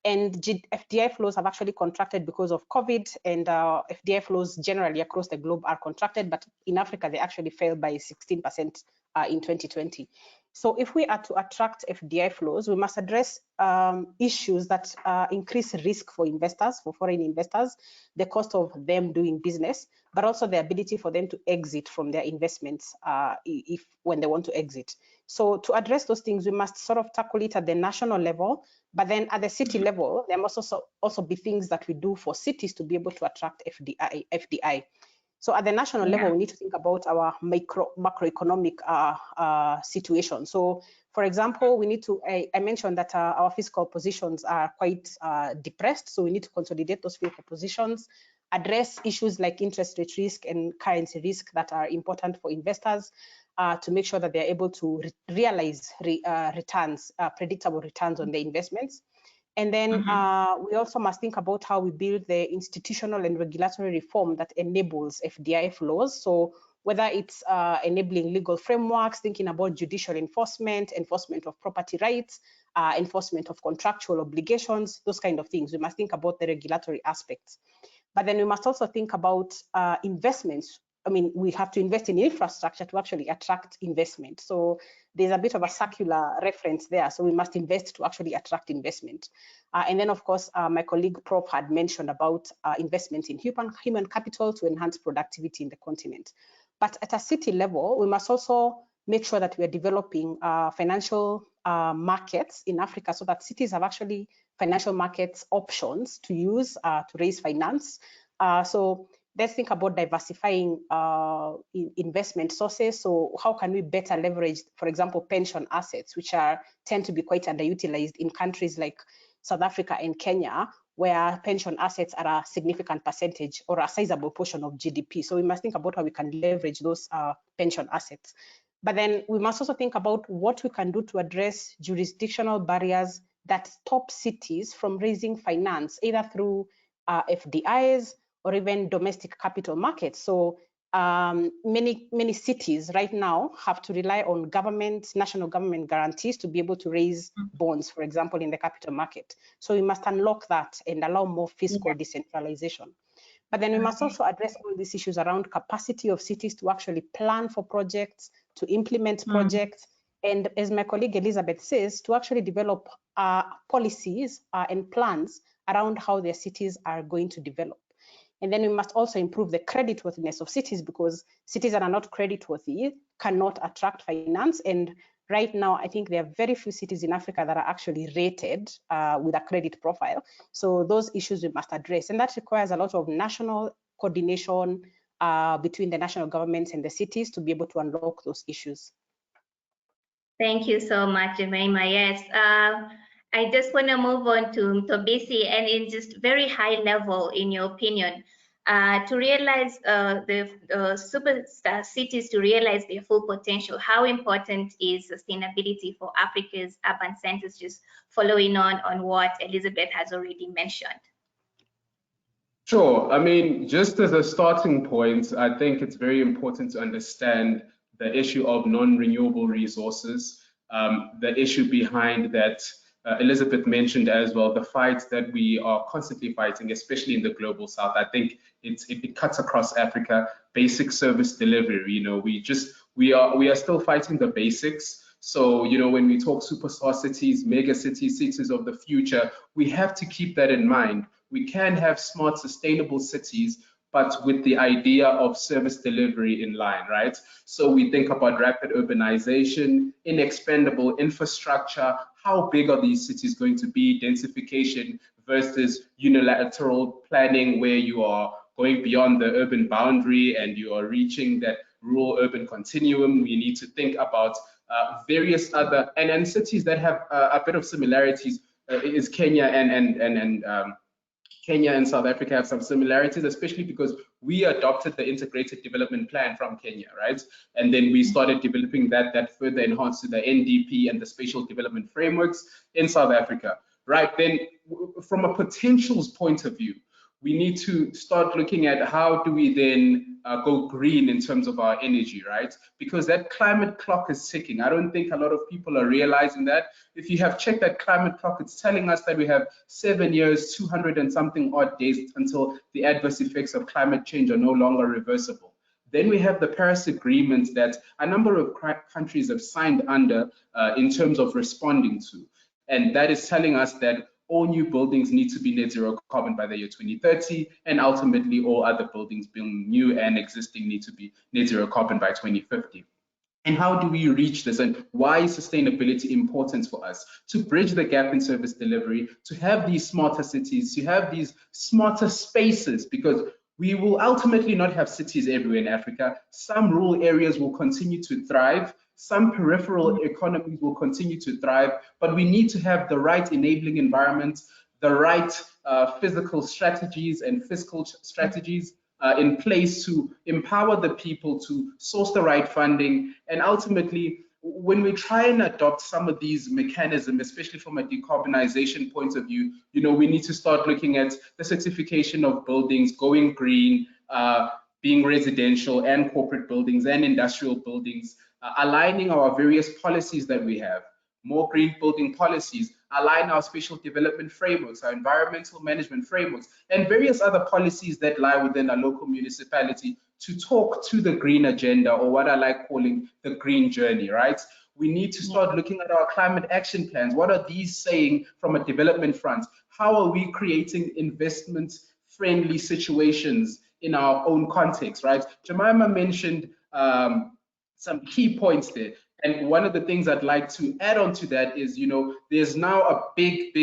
And FDI flows have actually contracted because of COVID, and FDI flows generally across the globe are contracted, but in Africa, they actually fell by 16% in 2020. So if we are to attract FDI flows, we must address issues that increase risk for investors, for foreign investors, the cost of them doing business, but also the ability for them to exit from their investments when they want to exit. So to address those things, we must sort of tackle it at the national level, but then at the city level, there must also be things that we do for cities to be able to attract FDI. So at the national level, we need to think about our macroeconomic situation. So for example, we need to, I mentioned that our fiscal positions are quite depressed. So we need to consolidate those fiscal positions, address issues like interest rate risk and currency risk that are important for investors to make sure that they're able to realize returns, predictable returns on their investments. And then we also must think about how we build the institutional and regulatory reform that enables FDI flows. So whether it's enabling legal frameworks, thinking about judicial enforcement, enforcement of property rights, enforcement of contractual obligations, those kind of things. We must think about the regulatory aspects. But then we must also think about investments. I mean, we have to invest in infrastructure to actually attract investment. So there's a bit of a circular reference there. So we must invest to actually attract investment. And then, of course, my colleague Prof had mentioned about investment in human capital to enhance productivity in the continent. But at a city level, we must also make sure that we are developing financial markets in Africa so that cities have actually financial markets options to use to raise finance. So let's think about diversifying investment sources. So how can we better leverage, for example, pension assets, which tend to be quite underutilized in countries like South Africa and Kenya, where pension assets are a significant percentage or a sizable portion of GDP. So we must think about how we can leverage those pension assets. But then we must also think about what we can do to address jurisdictional barriers that stop cities from raising finance, either through FDIs or even domestic capital markets. So many cities right now have to rely on national government guarantees to be able to raise bonds, for example, in the capital market. So we must unlock that and allow more fiscal decentralization. But then we must also address all these issues around capacity of cities to actually plan for projects, to implement projects, and as my colleague Elizabeth says, to actually develop policies and plans around how their cities are going to develop. And then we must also improve the creditworthiness of cities, because cities that are not creditworthy cannot attract finance. And right now, I think there are very few cities in Africa that are actually rated with a credit profile. So those issues we must address. And that requires a lot of national coordination between the national governments and the cities to be able to unlock those issues. Thank you so much, Jemima. Yes. I just want to move on to Tobisi, and in just very high level, in your opinion, to realize the superstar cities to realize their full potential, how important is sustainability for Africa's urban centers, just following on what Elizabeth has already mentioned? Sure. I mean, just as a starting point, I think it's very important to understand the issue of non-renewable resources, the issue behind that Elizabeth mentioned as well, the fight that we are constantly fighting, especially in the global south. I think it cuts across Africa. Basic service delivery, you know, we are still fighting the basics. So, you know, when we talk superstar cities, mega cities, cities of the future, we have to keep that in mind. We can have smart, sustainable cities, but with the idea of service delivery in line, right? So we think about rapid urbanization, inexpendable infrastructure, how big are these cities going to be, densification versus unilateral planning where you are going beyond the urban boundary and you are reaching that rural-urban continuum. We need to think about various other, and cities that have a bit of similarities is Kenya Kenya and South Africa have some similarities, especially because we adopted the integrated development plan from Kenya, right? And then we started developing that further enhanced to the NDP and the spatial development frameworks in South Africa, right? Then from a potentials point of view, we need to start looking at how do we then go green in terms of our energy, right? Because that climate clock is ticking. I don't think a lot of people are realizing that. If you have checked that climate clock, it's telling us that we have 7 years, 200 and something odd days until the adverse effects of climate change are no longer reversible. Then we have the Paris Agreement that a number of countries have signed under in terms of responding to. And that is telling us that all new buildings need to be net zero carbon by the year 2030, and ultimately all other buildings, being new and existing, need to be net zero carbon by 2050. And how do we reach this, and why is sustainability important for us? To bridge the gap in service delivery, to have these smarter cities, to have these smarter spaces, because we will ultimately not have cities everywhere in Africa. Some rural areas will continue to thrive. Some peripheral economies will continue to thrive, but we need to have the right enabling environments, the right physical strategies and fiscal strategies in place to empower the people to source the right funding. And ultimately, when we try and adopt some of these mechanisms, especially from a decarbonization point of view, we need to start looking at the certification of buildings, going green, being residential and corporate buildings and industrial buildings, aligning our various policies that we have, more green building policies, align our spatial development frameworks, our environmental management frameworks, and various other policies that lie within a local municipality to talk to the green agenda, or what I like calling the green journey, right? We need to start looking at our climate action plans. What are these saying from a development front? How are we creating investment-friendly situations in our own context, right? Jemima mentioned some key points there. And one of the things I'd like to add on to that is, there's now a big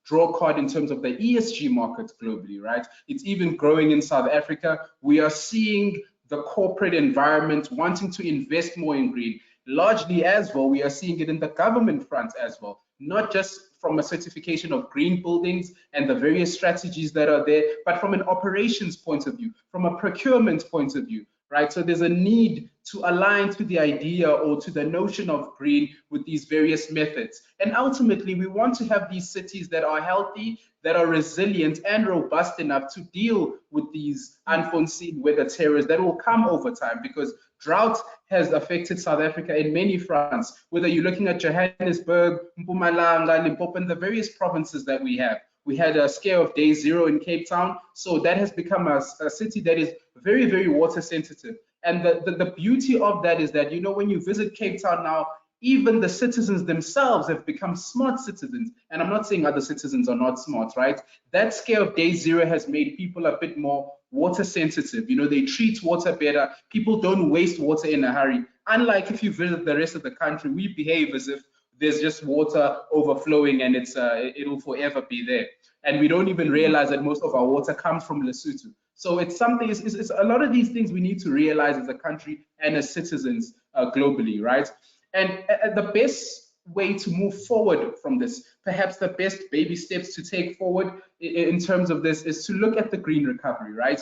draw card in terms of the ESG markets globally, right? It's even growing in South Africa. We are seeing the corporate environment wanting to invest more in green. Largely as well, we are seeing it in the government front as well, not just from a certification of green buildings and the various strategies that are there, but from an operations point of view, from a procurement point of view, right? So there's a need to align to the idea or to the notion of green with these various methods. And ultimately, we want to have these cities that are healthy, that are resilient and robust enough to deal with these unforeseen weather terrors that will come over time, because drought has affected South Africa in many fronts, whether you're looking at Johannesburg, Mpumalanga, Limpopo, and the various provinces that we have. We had a scale of day 0 in Cape Town, so that has become a city that is very, very water sensitive. And the beauty of that is that, when you visit Cape Town now, even the citizens themselves have become smart citizens. And I'm not saying other citizens are not smart, right? That scale of day 0 has made people a bit more water sensitive. They treat water better. People don't waste water in a hurry. Unlike if you visit the rest of the country, we behave as if there's just water overflowing and it'll forever be there. And we don't even realize that most of our water comes from Lesotho. So it's something, it's a lot of these things we need to realize as a country and as citizens globally, right? And the best way to move forward from this, perhaps the best baby steps to take forward in terms of this, is to look at the green recovery, right?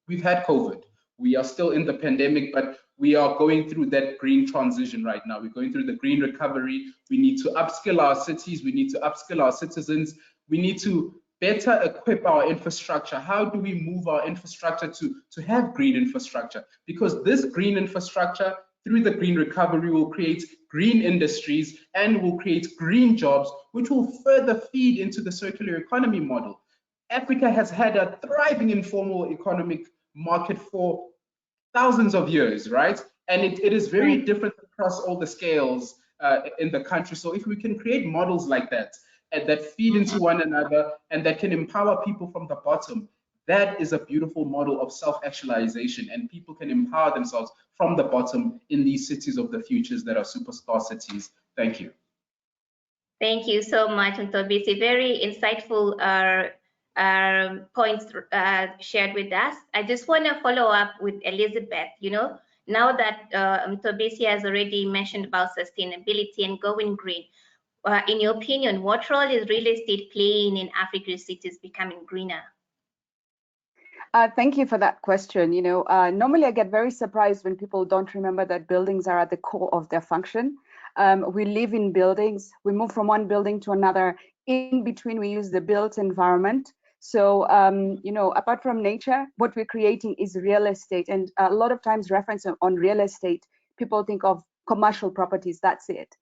We've had COVID. We are still in the pandemic, but we are going through that green transition right now. We're going through the green recovery. We need to upskill our cities. We need to upskill our citizens. We need to better equip our infrastructure. How do we move our infrastructure to have green infrastructure? Because this green infrastructure, through the green recovery, will create green industries and will create green jobs, which will further feed into the circular economy model. Africa has had a thriving informal economic market for thousands of years, right? And it is very different across all the scales in the country. So if we can create models like that, and that feed into one another and that can empower people from the bottom, That is a beautiful model of self-actualization, and people can empower themselves from the bottom in these cities of the futures that are superstar cities. Thank you. Thank you so much, Ntobisi. Very insightful points shared with us. I just want to follow up with Elizabeth. Now that Ntobisi has already mentioned about sustainability and going green, in your opinion, what role is real estate playing in Africa's cities becoming greener? Thank you for that question. Normally I get very surprised when people don't remember that buildings are at the core of their function. We live in buildings, we move from one building to another. In between, we use the built environment. So, apart from nature, what we're creating is real estate. And a lot of times reference on real estate, people think of commercial properties, that's it.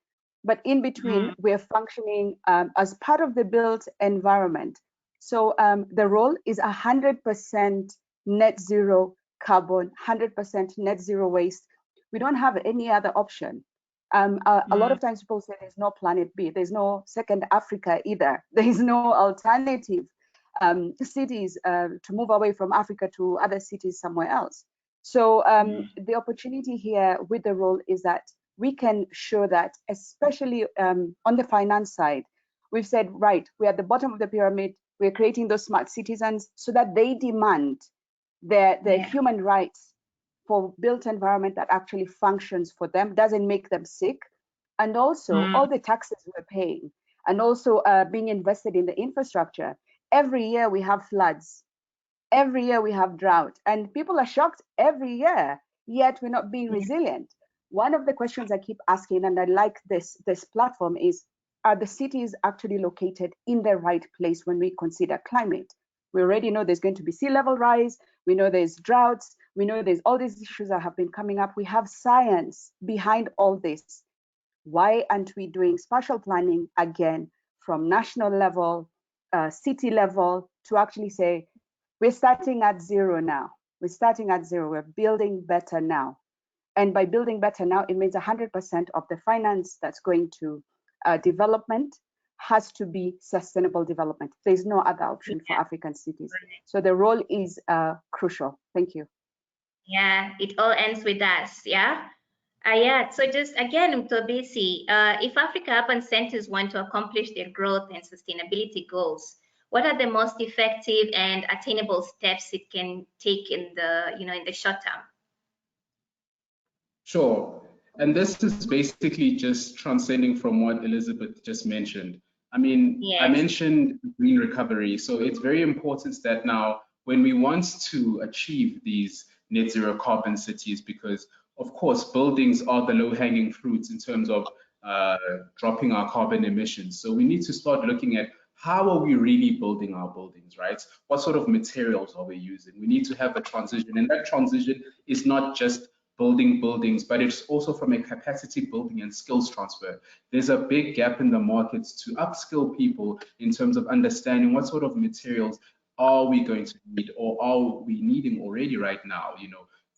But in between, we're functioning as part of the built environment. So the role is 100% net zero carbon, 100% net zero waste. We don't have any other option. A lot of times people say there's no planet B, there's no second Africa either. There is no alternative cities to move away from Africa to other cities somewhere else. So the opportunity here with the role is that we can show that, especially on the finance side, we've said, right, we're at the bottom of the pyramid, we're creating those smart citizens so that they demand their human rights for built environment that actually functions for them, doesn't make them sick. And also all the taxes we're paying, and also being invested in the infrastructure. Every year we have floods, every year we have drought, and people are shocked every year, yet we're not being resilient. One of the questions I keep asking, and I like this platform, is, are the cities actually located in the right place when we consider climate? We already know there's going to be sea level rise. We know there's droughts. We know there's all these issues that have been coming up. We have science behind all this. Why aren't we doing spatial planning again from national level, city level, to actually say, we're starting at zero now. We're starting at zero. We're building better now. And by building better now, it means 100% of the finance that's going to development has to be sustainable development. There's no other option for African cities. So the role is crucial. Thank you. Yeah, it all ends with us. Yeah. So just again, Ntobisi, if Africa urban centers want to accomplish their growth and sustainability goals, what are the most effective and attainable steps it can take in the short term? Sure. And this is basically just transcending from what Elizabeth just mentioned. I mean, I mentioned green recovery. So it's very important that now when we want to achieve these net zero carbon cities, because of course, buildings are the low-hanging fruits in terms of dropping our carbon emissions. So we need to start looking at how are we really building our buildings, right? What sort of materials are we using? We need to have a transition, and that transition is not just building buildings, but it's also from a capacity building and skills transfer. There's a big gap in the markets to upskill people in terms of understanding what sort of materials are we going to need, or are we needing already right now.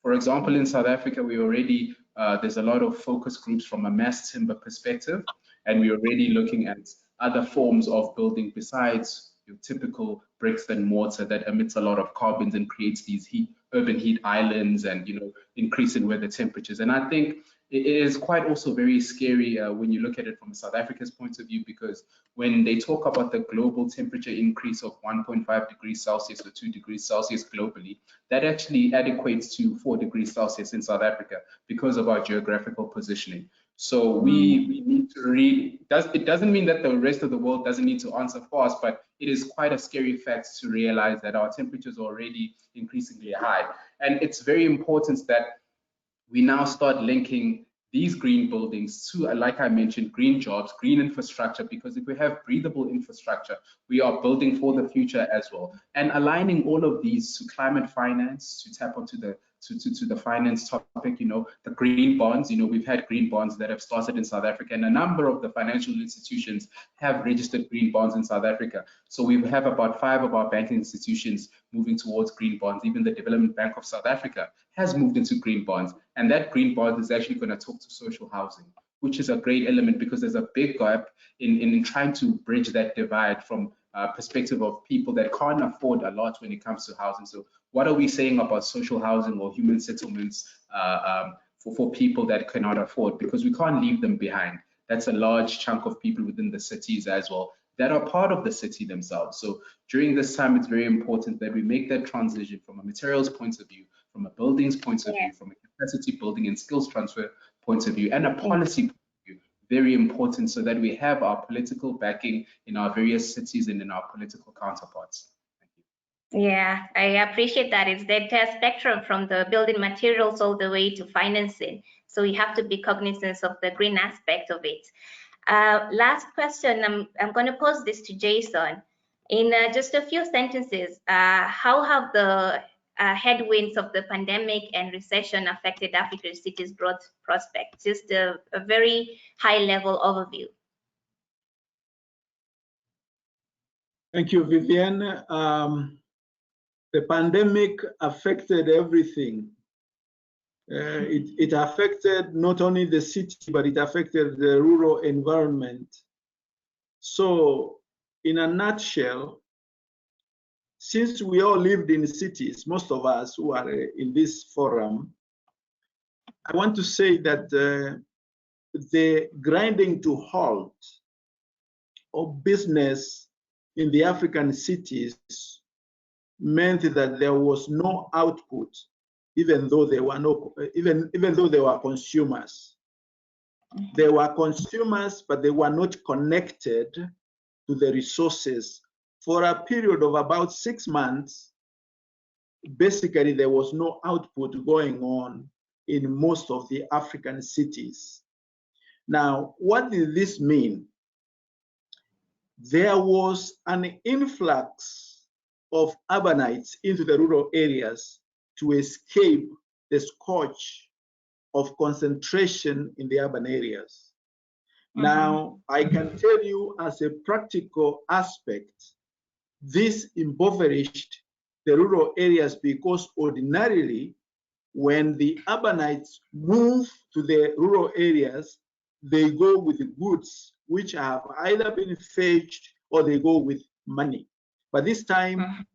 For example, in South Africa, we already, there's a lot of focus groups from a mass timber perspective, and we're already looking at other forms of building besides your typical bricks and mortar that emits a lot of carbons and creates these urban heat islands and increase in weather temperatures. And I think it is quite also very scary when you look at it from South Africa's point of view, because when they talk about the global temperature increase of 1.5 degrees Celsius or 2 degrees Celsius globally, that actually equates to 4 degrees Celsius in South Africa because of our geographical positioning. So we need to read, it doesn't mean that the rest of the world doesn't need to answer for us, but it is quite a scary fact to realize that our temperatures are already increasingly high. And it's very important that we now start linking these green buildings to, like I mentioned, green jobs, green infrastructure, because if we have breathable infrastructure, we are building for the future as well. And aligning all of these to climate finance, to tap onto the finance topic, the green bonds. We've had green bonds that have started in South Africa, and a number of the financial institutions have registered green bonds in South Africa. So we have about 5 of our banking institutions moving towards green bonds. Even the Development Bank of South Africa has moved into green bonds, and that green bond is actually going to talk to social housing, which is a great element because there's a big gap in trying to bridge that divide from perspective of people that can't afford a lot when it comes to housing. So what are we saying about social housing or human settlements for people that cannot afford? Because we can't leave them behind. That's a large chunk of people within the cities as well that are part of the city themselves. So during this time, it's very important that we make that transition from a materials point of view, from a buildings point of view, from a capacity building and skills transfer point of view, and a policy point of view. Very important, so that we have our political backing in our various cities and in our political counterparts. Thank you. Yeah, I appreciate that. It's the entire spectrum from the building materials all the way to financing. So we have to be cognizant of the green aspect of it. Last question, I'm going to pose this to Jason. In just a few sentences, how have the headwinds of the pandemic and recession affected Africa's cities' growth prospects? Just a very high-level overview. Thank you, Vivian. The pandemic affected everything. It affected not only the city, but it affected the rural environment. So, in a nutshell, since we all lived in cities, most of us who are in this forum, I want to say that the grinding to halt of business in the African cities meant that there was no output, even though there were no, even though there were consumers. There were consumers, but they were not connected to the resources. For a period of about 6 months, basically there was no output going on in most of the African cities. Now, what did this mean? There was an influx of urbanites into the rural areas to escape the scourge of concentration in the urban areas. Now, I can tell you as a practical aspect, this impoverished the rural areas, because ordinarily, when the urbanites move to the rural areas, they go with goods which have either been fetched or they go with money. But this time,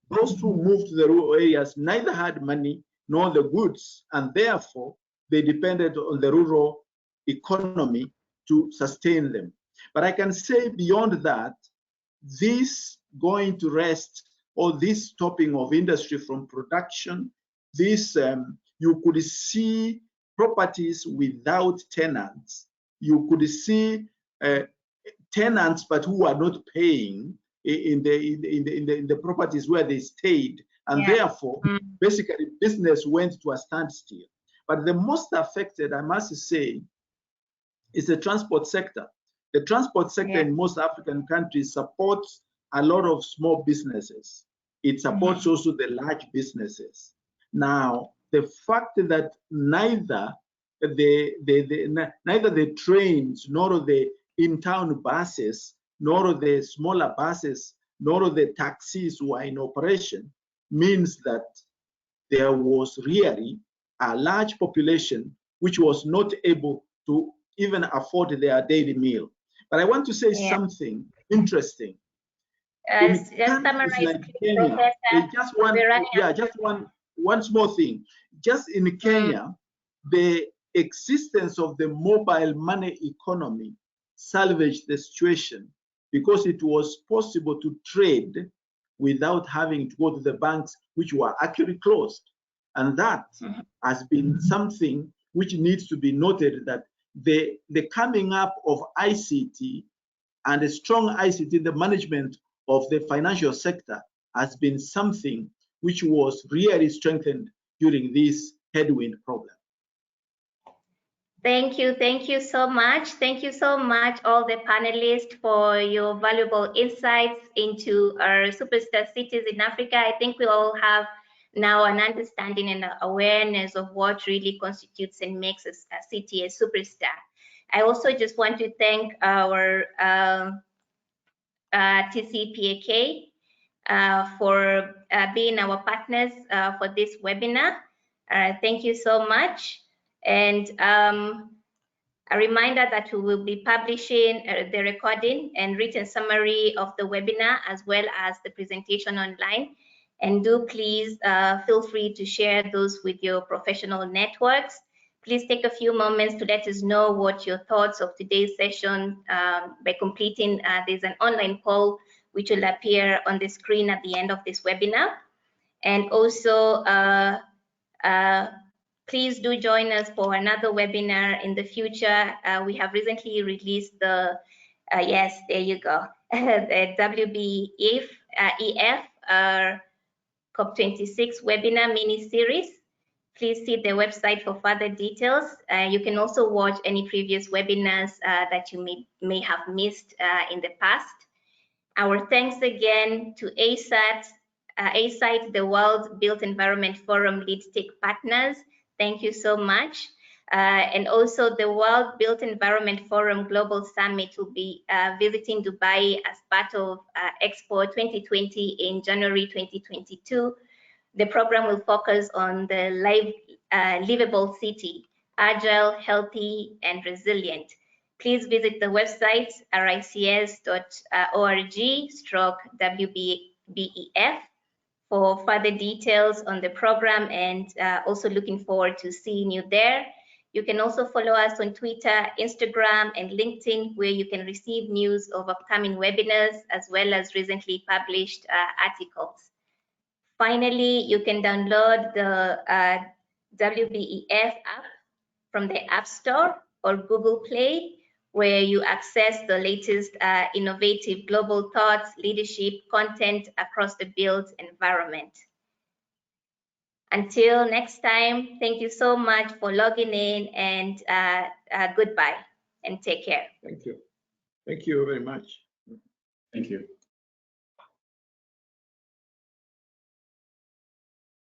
those who moved to the rural areas neither had money nor the goods, and therefore they depended on the rural economy to sustain them. But I can say beyond that, this going to rest, or this stopping of industry from production, this you could see properties without tenants. You could see tenants, but who are not paying in the properties where they stayed, and therefore, basically, business went to a standstill. But the most affected, I must say, is the transport sector. The transport sector in most African countries supports a lot of small businesses. It supports also the large businesses. Now, the fact that neither the trains, nor the in-town buses, nor the smaller buses, nor the taxis were in operation, means that there was really a large population which was not able to even afford their daily meal. But I want to say something interesting. Just summarize, like Kenya, just one small thing. Just in Kenya, the existence of the mobile money economy salvaged the situation, because it was possible to trade without having to go to the banks, which were actually closed. And that has been something which needs to be noted, that the coming up of ICT and a strong ICT in the management of the financial sector has been something which was really strengthened during this headwind problem. Thank you so much. Thank you so much, all the panelists, for your valuable insights into our superstar cities in Africa. I think we all have now an understanding and awareness of what really constitutes and makes a city a superstar. I also just want to thank our TCPAK for being our partners for this webinar. Thank you so much. And A reminder that we will be publishing the recording and written summary of the webinar as well as the presentation online. And do please feel free to share those with your professional networks. Please take a few moments to let us know what your thoughts of today's session by completing, there's an online poll which will appear on the screen at the end of this webinar. And also, please do join us for another webinar in the future. We have recently released the, yes, there you go, the WBEF COP26 webinar mini-series. Please see the website for further details. You can also watch any previous webinars that you may have missed in the past. Our thanks again to ASITE, the World Built Environment Forum lead tech partners. Thank you so much. And also the World Built Environment Forum Global Summit will be visiting Dubai as part of Expo 2020 in January 2022. The program will focus on the livable city, agile, healthy, and resilient. Please visit the website rics.org/WBEF for further details on the program, and also looking forward to seeing you there. You can also follow us on Twitter, Instagram, and LinkedIn, where you can receive news of upcoming webinars as well as recently published articles. Finally, you can download the WBEF app from the App Store or Google Play, where you access the latest innovative global thoughts, leadership, content across the built environment. Until next time, thank you so much for logging in, and goodbye and take care. Thank you. Thank you very much. Thank you.